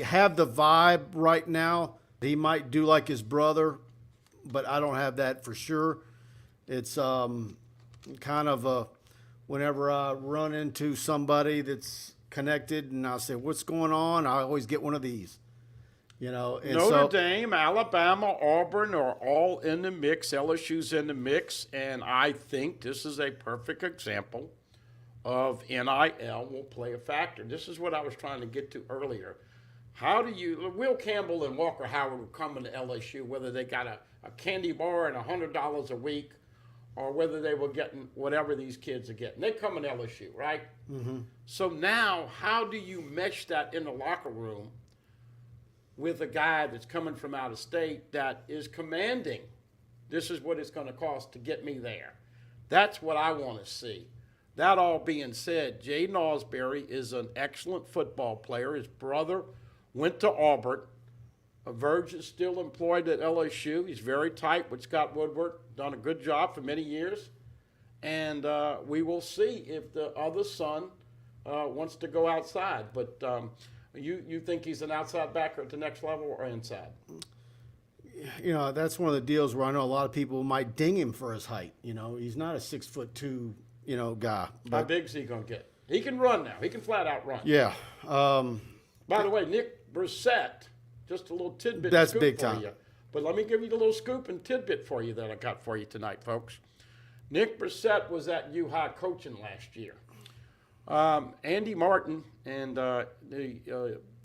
Speaker 1: have the vibe right now. He might do like his brother, but I don't have that for sure. It's kind of whenever I run into somebody that's connected and I say, what's going on? I always get one of these. You know, and
Speaker 2: Notre Dame, Alabama, Auburn are all in the mix. LSU's in the mix, and I think this is a perfect example of NIL will play a factor. This is what I was trying to get to earlier. How do you – Will Campbell and Walker Howard were coming to LSU, whether they got a candy bar and $100 a week or whether they were getting whatever these kids are getting. They come in LSU, right? Mm-hmm. So now how do you mesh that in the locker room with a guy that's coming from out of state that is commanding, this is what it's going to cost to get me there? That's what I want to see. That all being said, Jaden Ausberry is an excellent football player. His brother went to Auburn. Verge is still employed at LSU. He's very tight with Scott Woodward, done a good job for many years. And we will see if the other son wants to go outside. But you think he's an outside backer at the next level or inside?
Speaker 1: You know, that's one of the deals where I know a lot of people might ding him for his height. You know, he's not a 6'2", guy.
Speaker 2: How big is he going to get? He can run now. He can flat out run.
Speaker 1: Yeah.
Speaker 2: By the way, Nick Brissett, just a little tidbit.
Speaker 1: That's
Speaker 2: scoop
Speaker 1: big
Speaker 2: for
Speaker 1: time.
Speaker 2: You. But let me give you the little scoop and tidbit for you that I got for you tonight, folks. Nick Brissett was at U-High coaching last year. Andy Martin and the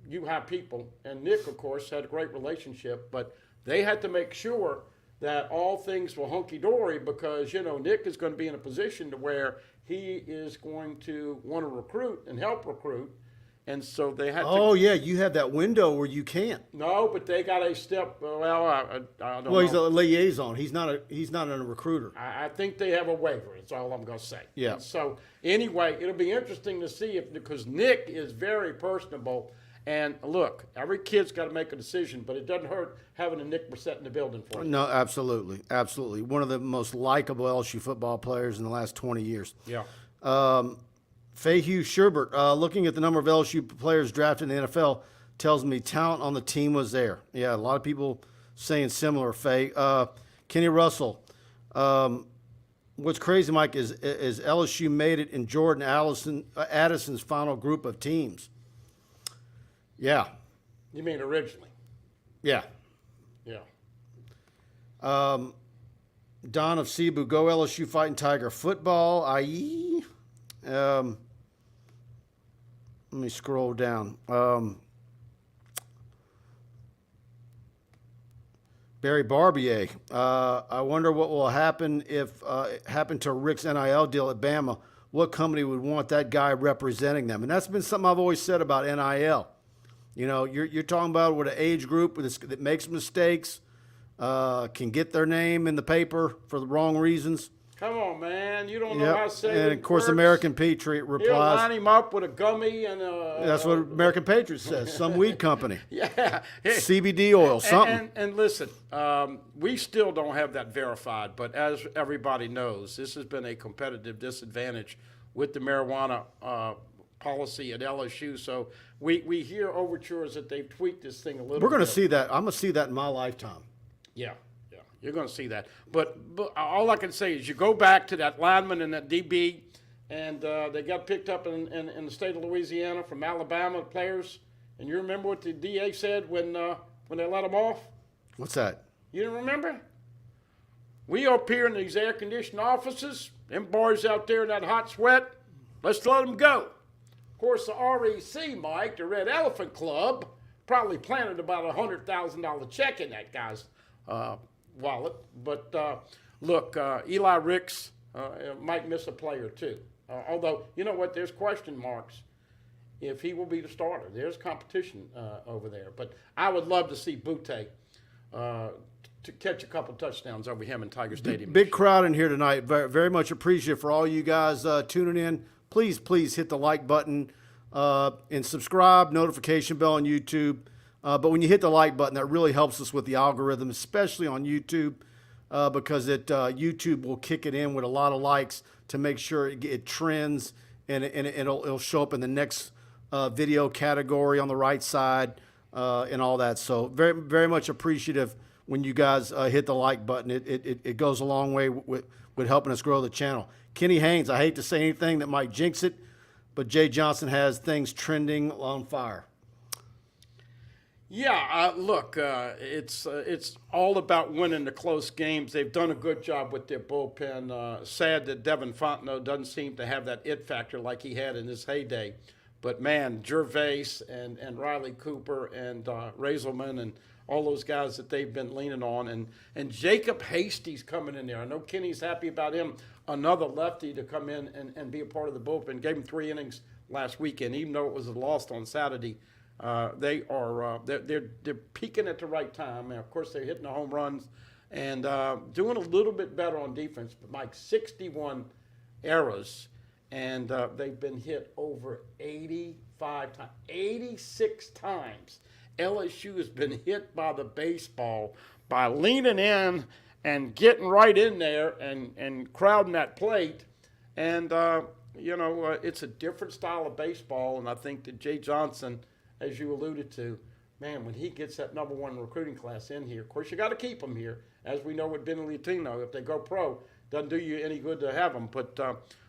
Speaker 2: U-High people, and Nick, of course, had a great relationship, but they had to make sure that all things were hunky-dory because, Nick is going to be in a position to where he is going to want to recruit and help recruit. And so they had to.
Speaker 1: Oh, yeah, you have that window where you can't.
Speaker 2: No, but they got a step. Well, I don't know.
Speaker 1: Well, he's a liaison. He's not a recruiter.
Speaker 2: I think they have a waiver. That's all I'm going to say.
Speaker 1: Yeah.
Speaker 2: And so anyway, it'll be interesting to see because Nick is very personable. And look, every kid's got to make a decision, but it doesn't hurt having a Nick Brissett in the building for you.
Speaker 1: No, absolutely, absolutely. One of the most likable LSU football players in the last 20 years.
Speaker 2: Yeah.
Speaker 1: Fahue Sherbert, looking at the number of LSU players drafted in the NFL, tells me talent on the team was there. Yeah, a lot of people saying similar, Faye. Kenny Russell. What's crazy, Mike, is LSU made it in Jordan Addison's final group of teams. Yeah.
Speaker 2: You mean originally?
Speaker 1: Yeah.
Speaker 2: Yeah.
Speaker 1: Don of Cebu, go LSU fighting Tiger football, i.e. Let me scroll down. Barry Barbier. I wonder what will happen if it happened to Rick's NIL deal at Bama. What company would want that guy representing them? And that's been something I've always said about NIL. You're talking about with an age group that makes mistakes, can get their name in the paper for the wrong reasons.
Speaker 2: Come on, man. You don't know how to say it.
Speaker 1: And, of course,
Speaker 2: works.
Speaker 1: American Patriot
Speaker 2: He'll
Speaker 1: replies.
Speaker 2: line him up with a gummy and
Speaker 1: That's what American Patriot says. Some weed company.
Speaker 2: Yeah.
Speaker 1: CBD oil, something.
Speaker 2: And listen, we still don't have that verified, but as everybody knows, this has been a competitive disadvantage with the marijuana policy at LSU. So we hear overtures that they've tweaked this thing a little bit.
Speaker 1: We're going to see that. I'm going to see that in my lifetime.
Speaker 2: Yeah. You're going to see that. But all I can say is you go back to that lineman and that DB, and they got picked up in the state of Louisiana from Alabama players. And you remember what the DA said when they let them off?
Speaker 1: What's that?
Speaker 2: You didn't remember? We up here in these air-conditioned offices, them boys out there in that hot sweat, let's let them go. Of course, the REC, Mike, the Red Elephant Club, probably planted about a $100,000 check in that guy's wallet. But look, Eli Ricks might miss a play or two. Although, you know what, there's question marks if he will be the starter. There's competition over there. But I would love to see Butte to catch a couple touchdowns over him in Tiger Stadium.
Speaker 1: Big crowd in here tonight. Very, very much appreciative for all you guys tuning in. Please hit the like button and subscribe, notification bell on YouTube. But when you hit the like button, that really helps us with the algorithm, especially on YouTube, because YouTube will kick it in with a lot of likes to make sure it trends and it'll show up in the next video category on the right side and all that. So very, very much appreciative when you guys hit the like button. It goes a long way with helping us grow the channel. Kenny Haynes, I hate to say anything that might jinx it, but Jay Johnson has things trending on fire.
Speaker 2: Yeah, look, it's all about winning the close games. They've done a good job with their bullpen. Sad that Devin Fontenot doesn't seem to have that it factor like he had in his heyday. But, man, Gervais and Riley Cooper and Razelman and all those guys that they've been leaning on. And Jacob Hasty's coming in there. I know Kenny's happy about him, another lefty to come in and be a part of the bullpen. Gave him 3 innings last weekend, even though it was a loss on Saturday. They're peaking at the right time. And of course, they're hitting the home runs and doing a little bit better on defense. But Mike, 61 errors, and they've been hit over 85 times, 86 times. LSU has been hit by the baseball by leaning in and getting right in there and crowding that plate. And it's a different style of baseball, and I think that Jay Johnson, as you alluded to, man, when he gets that number 1 recruiting class in here, of course, you got to keep them here. As we know with Ben Latino, if they go pro, doesn't do you any good to have them. But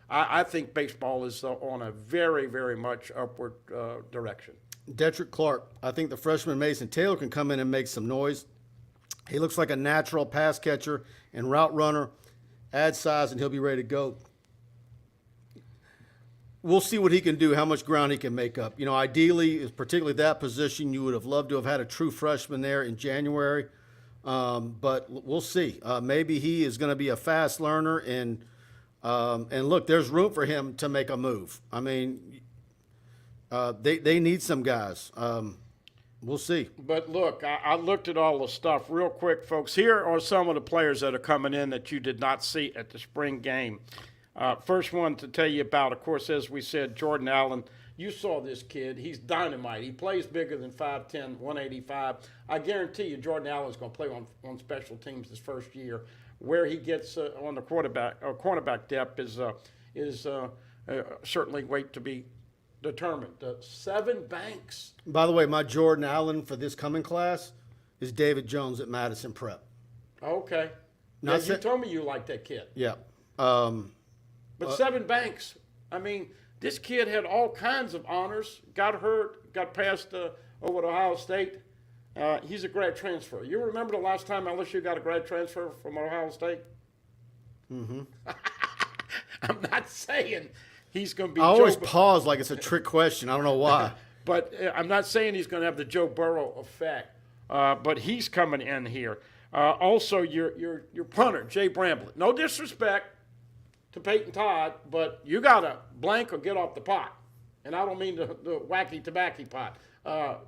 Speaker 2: I think baseball is on a very, very much upward direction.
Speaker 1: Detrick Clark, I think the freshman Mason Taylor can come in and make some noise. He looks like a natural pass catcher and route runner. Add size, and he'll be ready to go. We'll see what he can do, how much ground he can make up. Ideally, particularly that position, you would have loved to have had a true freshman there in January. But we'll see. Maybe he is going to be a fast learner, and look, there's room for him to make a move. I mean, they need some guys. We'll see.
Speaker 2: But look, I looked at all the stuff real quick, folks. Here are some of the players that are coming in that you did not see at the spring game. First one to tell you about, of course, as we said, Jordan Allen. You saw this kid. He's dynamite. He plays bigger than 5'10", 185. I guarantee you Jordan Allen's going to play on special teams this first year. Where he gets on the cornerback depth is certainly wait to be determined. 7 Banks.
Speaker 1: By the way, my Jordan Allen for this coming class is David Jones at Madison Prep.
Speaker 2: Okay. Now, you told me you liked that kid.
Speaker 1: Yeah.
Speaker 2: But 7 Banks, I mean, this kid had all kinds of honors, got hurt, got passed over to Ohio State. He's a grad transfer. You remember the last time LSU got a grad transfer from Ohio State? Mm-hmm. I'm not saying he's going to be.
Speaker 1: I always pause like it's a trick question. I don't know why.
Speaker 2: But I'm not saying he's going to have the Joe Burrow effect. But he's coming in here. Also, your punter, Jay Bramblett. No disrespect to Peyton Todd, but you got to blank or get off the pot. And I don't mean the wacky tobacco pot.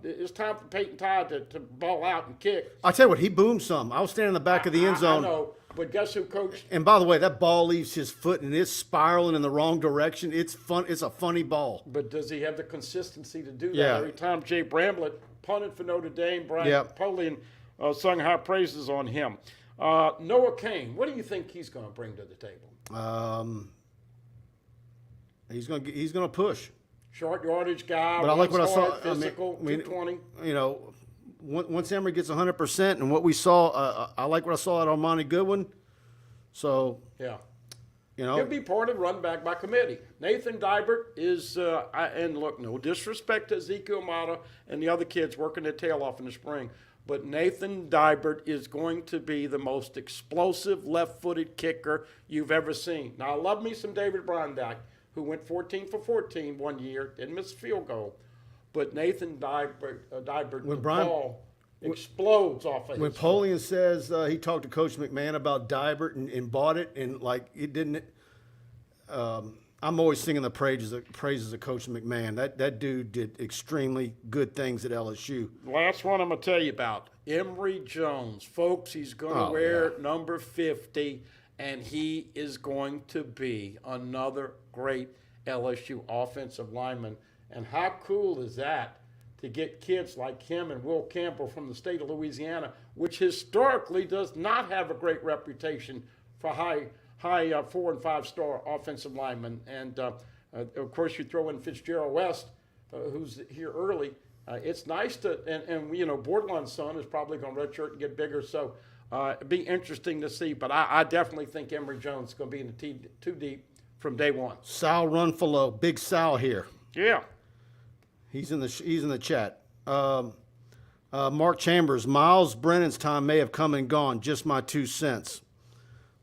Speaker 2: It's time for Peyton Todd to ball out and kick.
Speaker 1: I tell you what, he boomed some. I was standing in the back of the end zone.
Speaker 2: I know, but guess who coached?
Speaker 1: And by the way, that ball leaves his foot and it's spiraling in the wrong direction. It's fun. It's a funny ball.
Speaker 2: But does he have the consistency to do that?
Speaker 1: Yeah.
Speaker 2: Every time Jay Bramblett punted for Notre Dame, Brian Polian sung high praises on him. Noah Cain, what do you think he's going to bring to the table?
Speaker 1: He's going to push.
Speaker 2: Short yardage guy.
Speaker 1: But I like what I saw.
Speaker 2: Physical, 220.
Speaker 1: Once Emory gets 100%, and what we saw, I like what I saw at Armani Goodwin. So
Speaker 2: yeah, he'll be part of run back by committee. Nathan Dibert is, and look, no disrespect to Ezekiel Mata and the other kids working their tail off in the spring, but Nathan Dibert is going to be the most explosive left-footed kicker you've ever seen. Now, I love me some David Brondak, who went 14 for 14 one year, didn't miss a field goal. But Nathan Dibert, ball explodes off of his.
Speaker 1: When Polian says he talked to Coach McMahon about Dibert and bought it, and like it didn't. I'm always singing the praises of Coach McMahon. That dude did extremely good things at LSU.
Speaker 2: Last one I'm going to tell you about, Emory Jones. Folks, he's going to wear number 50, and he is going to be another great LSU offensive lineman. And how cool is that to get kids like him and Will Campbell from the state of Louisiana, which historically does not have a great reputation for high 4- and 5-star offensive linemen. And, of course, you throw in Fitzgerald West, who's here early. It's nice to – and Bordelon's son is probably going to redshirt and get bigger. So it'd be interesting to see. But I definitely think Emory Jones is going to be in the two deep from day one.
Speaker 1: Sal Runfellow, Big Sal here.
Speaker 2: Yeah.
Speaker 1: He's in the chat. Mark Chambers, Miles Brennan's time may have come and gone. Just my 2 cents.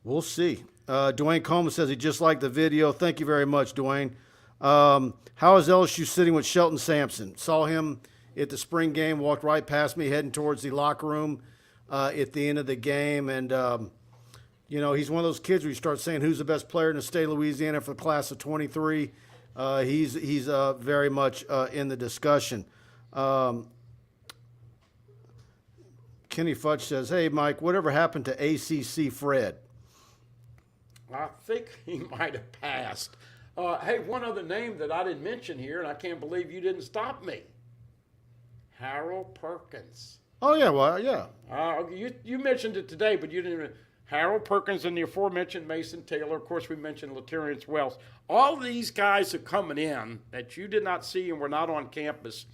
Speaker 1: We'll see. Dwayne Coleman says he just liked the video. Thank you very much, Dwayne. How is LSU sitting with Shelton Sampson? Saw him at the spring game, walked right past me, heading towards the locker room at the end of the game. And, he's one of those kids where you start saying who's the best player in the state of Louisiana for the class of 23. He's very much in the discussion. Kenny Fudge says, hey, Mike, whatever happened to ACC Fred?
Speaker 2: I think he might have passed. Hey, one other name that I didn't mention here, and I can't believe you didn't stop me. Harold Perkins.
Speaker 1: Oh, yeah, well, yeah.
Speaker 2: You mentioned it today, but you didn't even. Harold Perkins and the aforementioned Mason Taylor. Of course, we mentioned Laterrence Wells. All these guys are coming in that you did not see and were not on campus.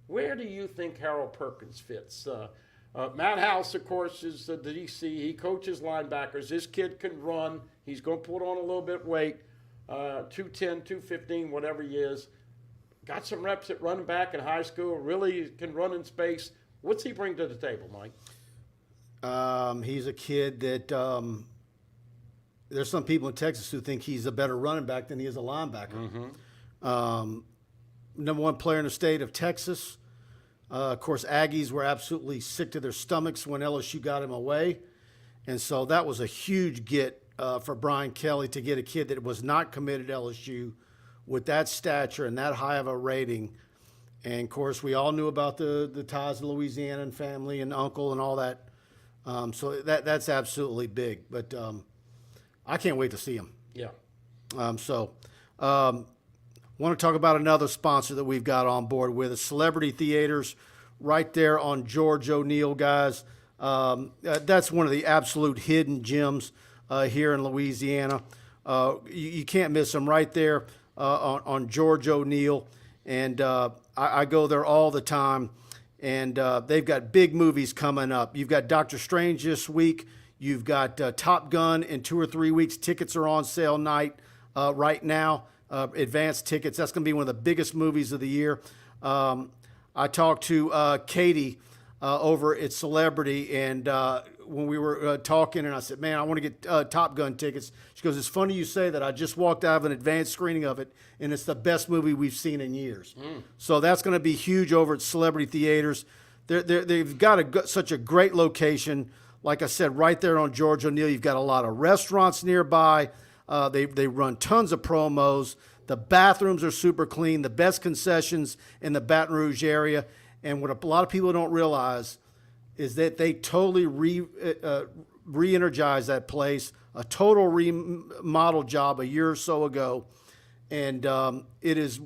Speaker 2: Where do you think Harold Perkins fits? Matt House, of course, is the DC. He coaches linebackers. This kid can run. He's going to put on a little bit of weight, 210, 215, whatever he is. Got some reps at running back in high school. Really can run in space. What's he bring to the table, Mike?
Speaker 1: He's a kid that there's some people in Texas who think he's a better running back than he is a linebacker.
Speaker 2: Mm-hmm.
Speaker 1: Number one player in the state of Texas. Of course, Aggies were absolutely sick to their stomachs when LSU got him away. And so that was a huge get for Brian Kelly to get a kid that was not committed to LSU with that stature and that high of a rating. And, of course, we all knew about the ties to Louisiana and family and uncle and all that. So that's absolutely big. But I can't wait to see him.
Speaker 2: Yeah.
Speaker 1: Want to talk about another sponsor that we've got on board with us, Celebrity Theaters, right there on George O'Neill, guys. That's one of the absolute hidden gems here in Louisiana. You can't miss them right there on George O'Neill. And I go there all the time. And they've got big movies coming up. You've got Doctor Strange this week. You've got Top Gun in 2 or 3 weeks. Tickets are on sale right now. Advanced tickets. That's going to be one of the biggest movies of the year. I talked to Katie over at Celebrity, and when we were talking, and I said, man, I want to get Top Gun tickets. She goes, it's funny you say that. I just walked out of an advanced screening of it, and it's the best movie we've seen in years. So that's going to be huge over at Celebrity Theaters. They've got such a great location. Like I said, right there on George O'Neill, you've got a lot of restaurants nearby. They run tons of promos. The bathrooms are super clean, the best concessions in the Baton Rouge area. And what a lot of people don't realize is that they totally re-energized that place, a total remodel job a year or so ago. And it is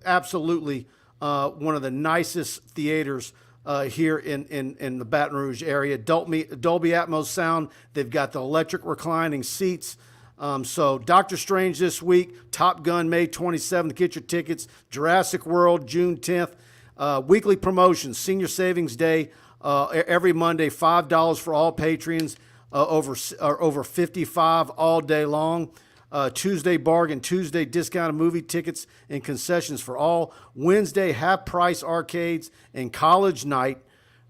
Speaker 1: absolutely one of the nicest theaters here in the Baton Rouge area. Dolby Atmos sound. They've got the electric reclining seats. So Doctor Strange this week, Top Gun May 27th. Get your tickets. Jurassic World June 10th. Weekly promotions, Senior Savings Day every Monday, $5 for all patrons over 55 all day long. Tuesday Bargain Tuesday, discounted movie tickets and concessions for all. Wednesday, half-price arcades and college night.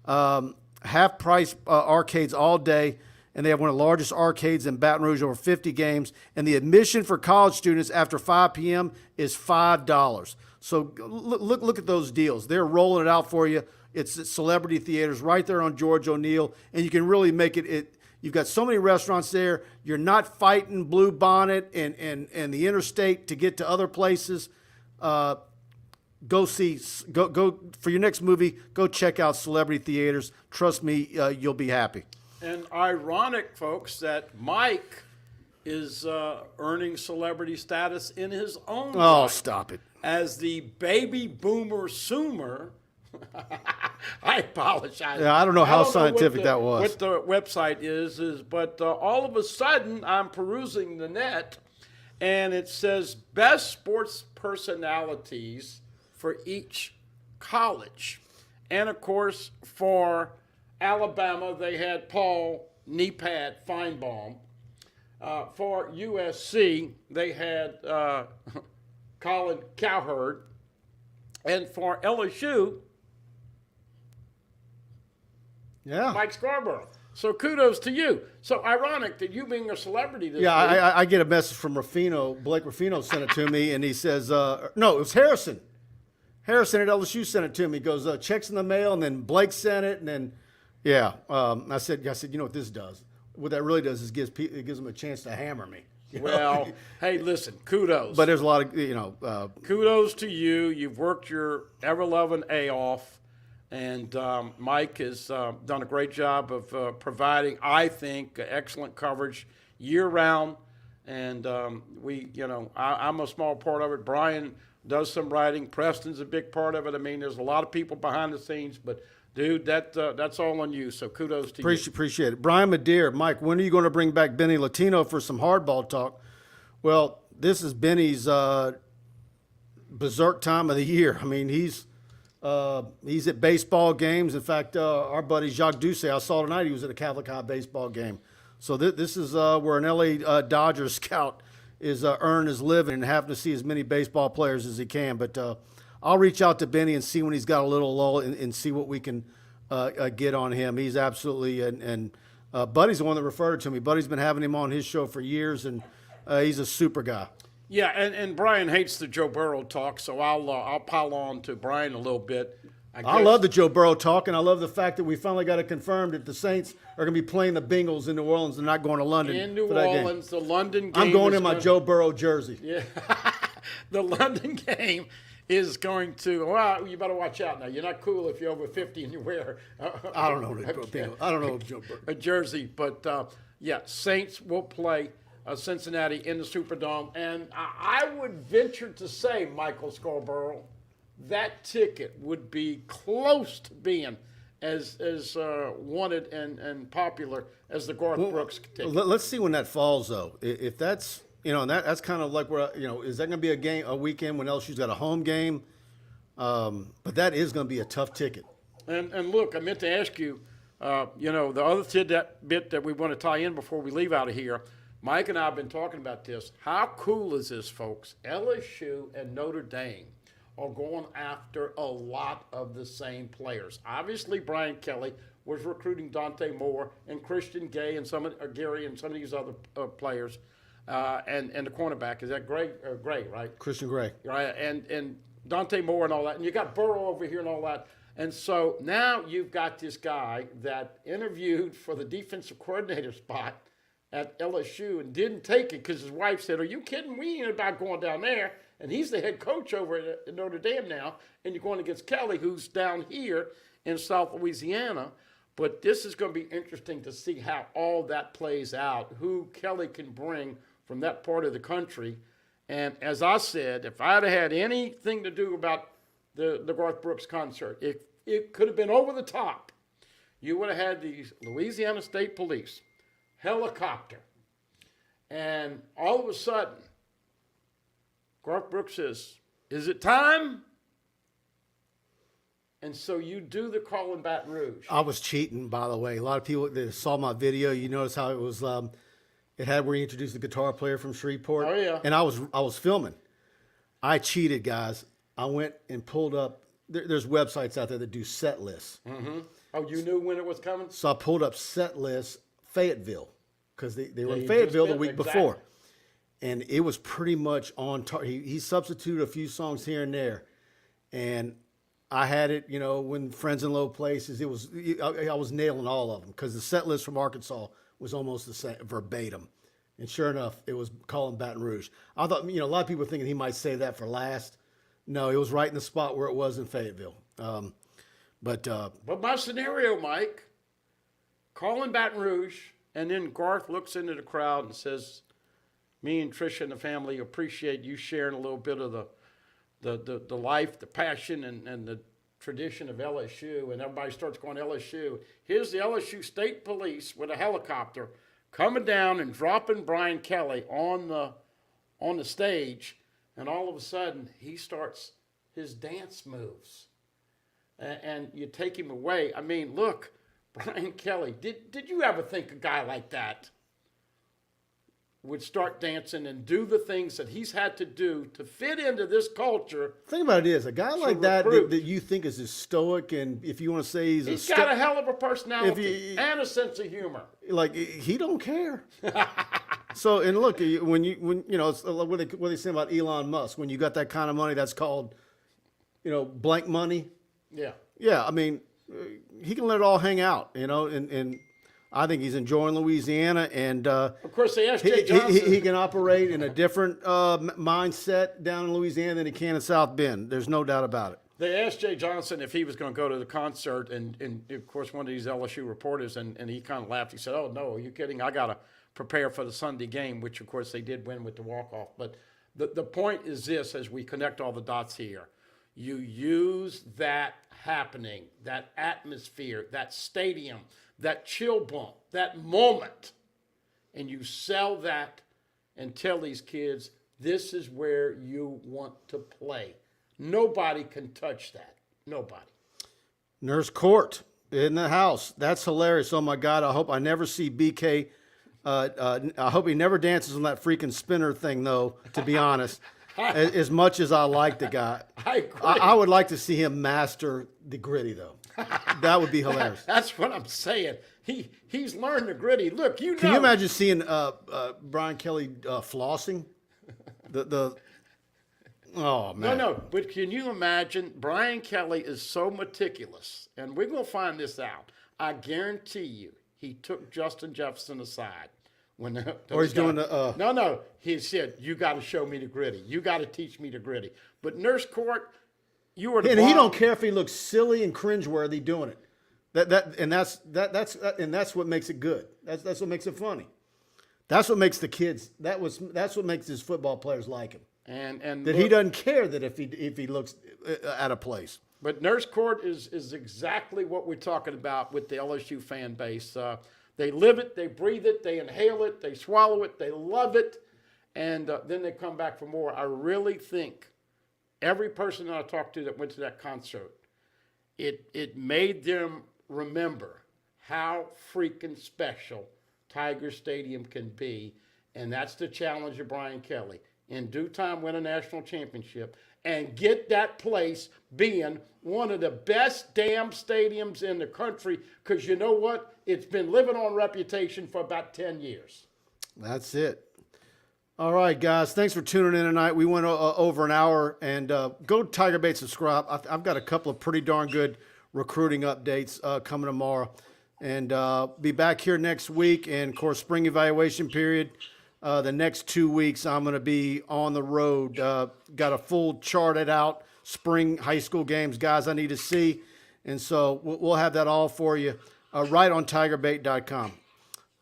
Speaker 1: Half-price arcades all day. And they have one of the largest arcades in Baton Rouge, over 50 games. And the admission for college students after 5 p.m. is $5. So look at those deals. They're rolling it out for you. It's at Celebrity Theaters right there on George O'Neill. And you can really make it you've got so many restaurants there. You're not fighting Blue Bonnet and the interstate to get to other places. Go for your next movie, go check out Celebrity Theaters. Trust me, you'll be happy.
Speaker 2: And ironic, folks, that Mike is earning celebrity status in his own right.
Speaker 1: Stop it.
Speaker 2: As the baby boomer Sumer. I apologize.
Speaker 1: Yeah, I don't know how scientific that was.
Speaker 2: What the website is but all of a sudden I'm perusing the net, and it says best sports personalities for each college. And, of course, for Alabama, they had Paul Kneepad Feinbaum. For USC, they had Colin Cowherd. And for LSU,
Speaker 1: Yeah.
Speaker 2: Mike Scarborough. So kudos to you. So ironic that you being a celebrity this week.
Speaker 1: I get a message from Ruffino. Blake Ruffino sent it to me, and he says, no, it was Harrison. Harrison at LSU sent it to me. He goes, checks in the mail, and then Blake sent it, and then, I said, you know what this does? What that really does is it gives them a chance to hammer me.
Speaker 2: Well, hey, listen, kudos.
Speaker 1: But there's a lot of,
Speaker 2: kudos to you. You've worked your ever-loving A off. And Mike has done a great job of providing, I think, excellent coverage year-round. And I'm a small part of it. Brian does some writing. Preston's a big part of it. I mean, there's a lot of people behind the scenes. But, dude, that's all on you. So kudos to you.
Speaker 1: Appreciate it. Brian Madeir, Mike, when are you going to bring back Benny Latino for some hardball talk? Well, this is Benny's berserk time of the year. I mean, he's at baseball games. In fact, our buddy Jacques Doucet, I saw tonight, he was at a Catholic High baseball game. So this is where an LA Dodgers scout is earning his living and having to see as many baseball players as he can. But I'll reach out to Benny and see when he's got a little lull and see what we can get on him. He's absolutely, and Buddy's the one that referred to me. Buddy's been having him on his show for years, and he's a super guy.
Speaker 2: Yeah, and Brian hates the Joe Burrow talk, so I'll pile on to Brian a little bit.
Speaker 1: I love the Joe Burrow talk, and I love the fact that we finally got it confirmed that the Saints are going to be playing the Bengals in New Orleans and not going to London.
Speaker 2: In New
Speaker 1: for that
Speaker 2: Orleans,
Speaker 1: game.
Speaker 2: the London game.
Speaker 1: I'm going in my Joe Burrow jersey.
Speaker 2: Yeah, the London game is going to. Well, you better watch out now. You're not cool if you're over 50 and you wear.
Speaker 1: I don't know. I don't know Joe Burrow.
Speaker 2: A jersey, but Saints will play Cincinnati in the Superdome, and I would venture to say, Michael Scarborough, that ticket would be close to being as wanted and popular as the Garth Brooks ticket.
Speaker 1: Let's see when that falls, though. If that's and that's kind of like where is that going to be a weekend when LSU's got a home game? But that is going to be a tough ticket.
Speaker 2: And look, I meant to ask you, the other tidbit that we want to tie in before we leave out of here. Mike and I have been talking about this. How cool is this, folks? LSU and Notre Dame are going after a lot of the same players. Obviously, Brian Kelly was recruiting Dante Moore and Christian Gay and Gary and some of these other players, and the cornerback. Is that Gray, right?
Speaker 1: Christian Gray.
Speaker 2: Right, and Dante Moore and all that. And you got Burrow over here and all that. And so now you've got this guy that interviewed for the defensive coordinator spot at LSU and didn't take it because his wife said, "Are you kidding? We ain't about going down there." And he's the head coach over at Notre Dame now, and you're going against Kelly, who's down here in South Louisiana. But this is going to be interesting to see how all that plays out, who Kelly can bring from that part of the country. And as I said, if I'd have had anything to do about the Garth Brooks concert, it could have been over the top. You would have had the Louisiana State Police helicopter, and all of a sudden, Garth Brooks says, "Is it time?" And so you do the call in Baton Rouge.
Speaker 1: I was cheating, by the way. A lot of people that saw my video, you notice how it was. It had where he introduced the guitar player from Shreveport.
Speaker 2: Oh yeah.
Speaker 1: And I was filming. I cheated, guys. I went and pulled up. There's websites out there that do set lists.
Speaker 2: Mm-hmm. Oh, you knew when it was coming?
Speaker 1: So I pulled up set lists Fayetteville because they were in Fayetteville the week before. And it was pretty much on target. He substituted a few songs here and there. And I had it, when Friends in Low Places, I was nailing all of them because the set list from Arkansas was almost the same, verbatim. And sure enough, it was calling Baton Rouge. I thought, a lot of people were thinking he might say that for last. No, it was right in the spot where it was in Fayetteville. But
Speaker 2: my scenario, Mike, calling Baton Rouge, and then Garth looks into the crowd and says, "Me and Tricia and the family appreciate you sharing a little bit of the life, the passion, and the tradition of LSU." And everybody starts going LSU. Here's the LSU State Police with a helicopter coming down and dropping Brian Kelly on the stage, and all of a sudden he starts his dance moves, and you take him away. I mean, look, Brian Kelly. Did you ever think a guy like that would start dancing and do the things that he's had to do to fit into this culture.
Speaker 1: Think about it is a guy like that you think is as stoic, and if you want to say
Speaker 2: he's got a hell of a personality and a sense of humor.
Speaker 1: Like he don't care. So and look, when you know it's what they say about Elon Musk, when you got that kind of money, that's called blank money. Yeah. I mean, he can let it all hang out, and I think he's enjoying Louisiana, and
Speaker 2: of course, the S.J. Johnson.
Speaker 1: He can operate in a different mindset down in Louisiana than he can in South Bend. There's no doubt about it.
Speaker 2: They asked Jay Johnson if he was going to go to the concert, and of course, one of these LSU reporters, and he kind of laughed. He said, "Oh, no, are you kidding? I got to prepare for the Sunday game," which, of course, they did win with the walk-off. But the point is this, as we connect all the dots here, you use that happening, that atmosphere, that stadium, that chill bump, that moment, and you sell that and tell these kids, this is where you want to play. Nobody can touch that. Nobody.
Speaker 1: Nurse Court in the house. That's hilarious. Oh, my God. I hope I never see BK. I hope he never dances on that freaking spinner thing, though, to be honest. As much as I like the guy.
Speaker 2: I agree.
Speaker 1: I would like to see him master the gritty, though. That would be hilarious.
Speaker 2: That's what I'm saying. He's learned the gritty. Look,
Speaker 1: Can you imagine seeing Brian Kelly flossing? Oh, man.
Speaker 2: No, but can you imagine? Brian Kelly is so meticulous, and we're going to find this out. I guarantee you, he took Justin Jefferson aside.
Speaker 1: Or he's doing the...
Speaker 2: No. He said, you got to show me the gritty. You got to teach me the gritty. But Nurse Court, you were the
Speaker 1: And he don't care if he looks silly and cringeworthy doing it. That's what makes it good. That's what makes it funny. That's what makes the kids... That's what makes his football players like him.
Speaker 2: And
Speaker 1: he doesn't care that if he looks out of place.
Speaker 2: But Nurse Court is exactly what we're talking about with the LSU fan base. They live it, they breathe it, they inhale it, they swallow it, they love it, and then they come back for more. I really think every person that I talked to that went to that concert, it made them remember how freaking special Tiger Stadium can be, and that's the challenge of Brian Kelly. In due time, win a national championship and get that place being one of the best damn stadiums in the country, because you know what? It's been living on reputation for about 10 years.
Speaker 1: That's it. All right, guys. Thanks for tuning in tonight. We went over an hour, and go to TigerBait, subscribe. I've got a couple of pretty darn good recruiting updates coming tomorrow, and be back here next week. And, of course, spring evaluation period. The next 2 weeks, I'm going to be on the road. Got a full charted out spring high school games, guys, I need to see. And so we'll have that all for you right on TigerBait.com.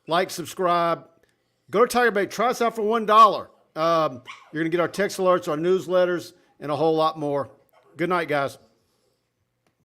Speaker 1: Like, subscribe. Go to TigerBait. Try us out for $1. You're going to get our text alerts, our newsletters, and a whole lot more. Good night, guys.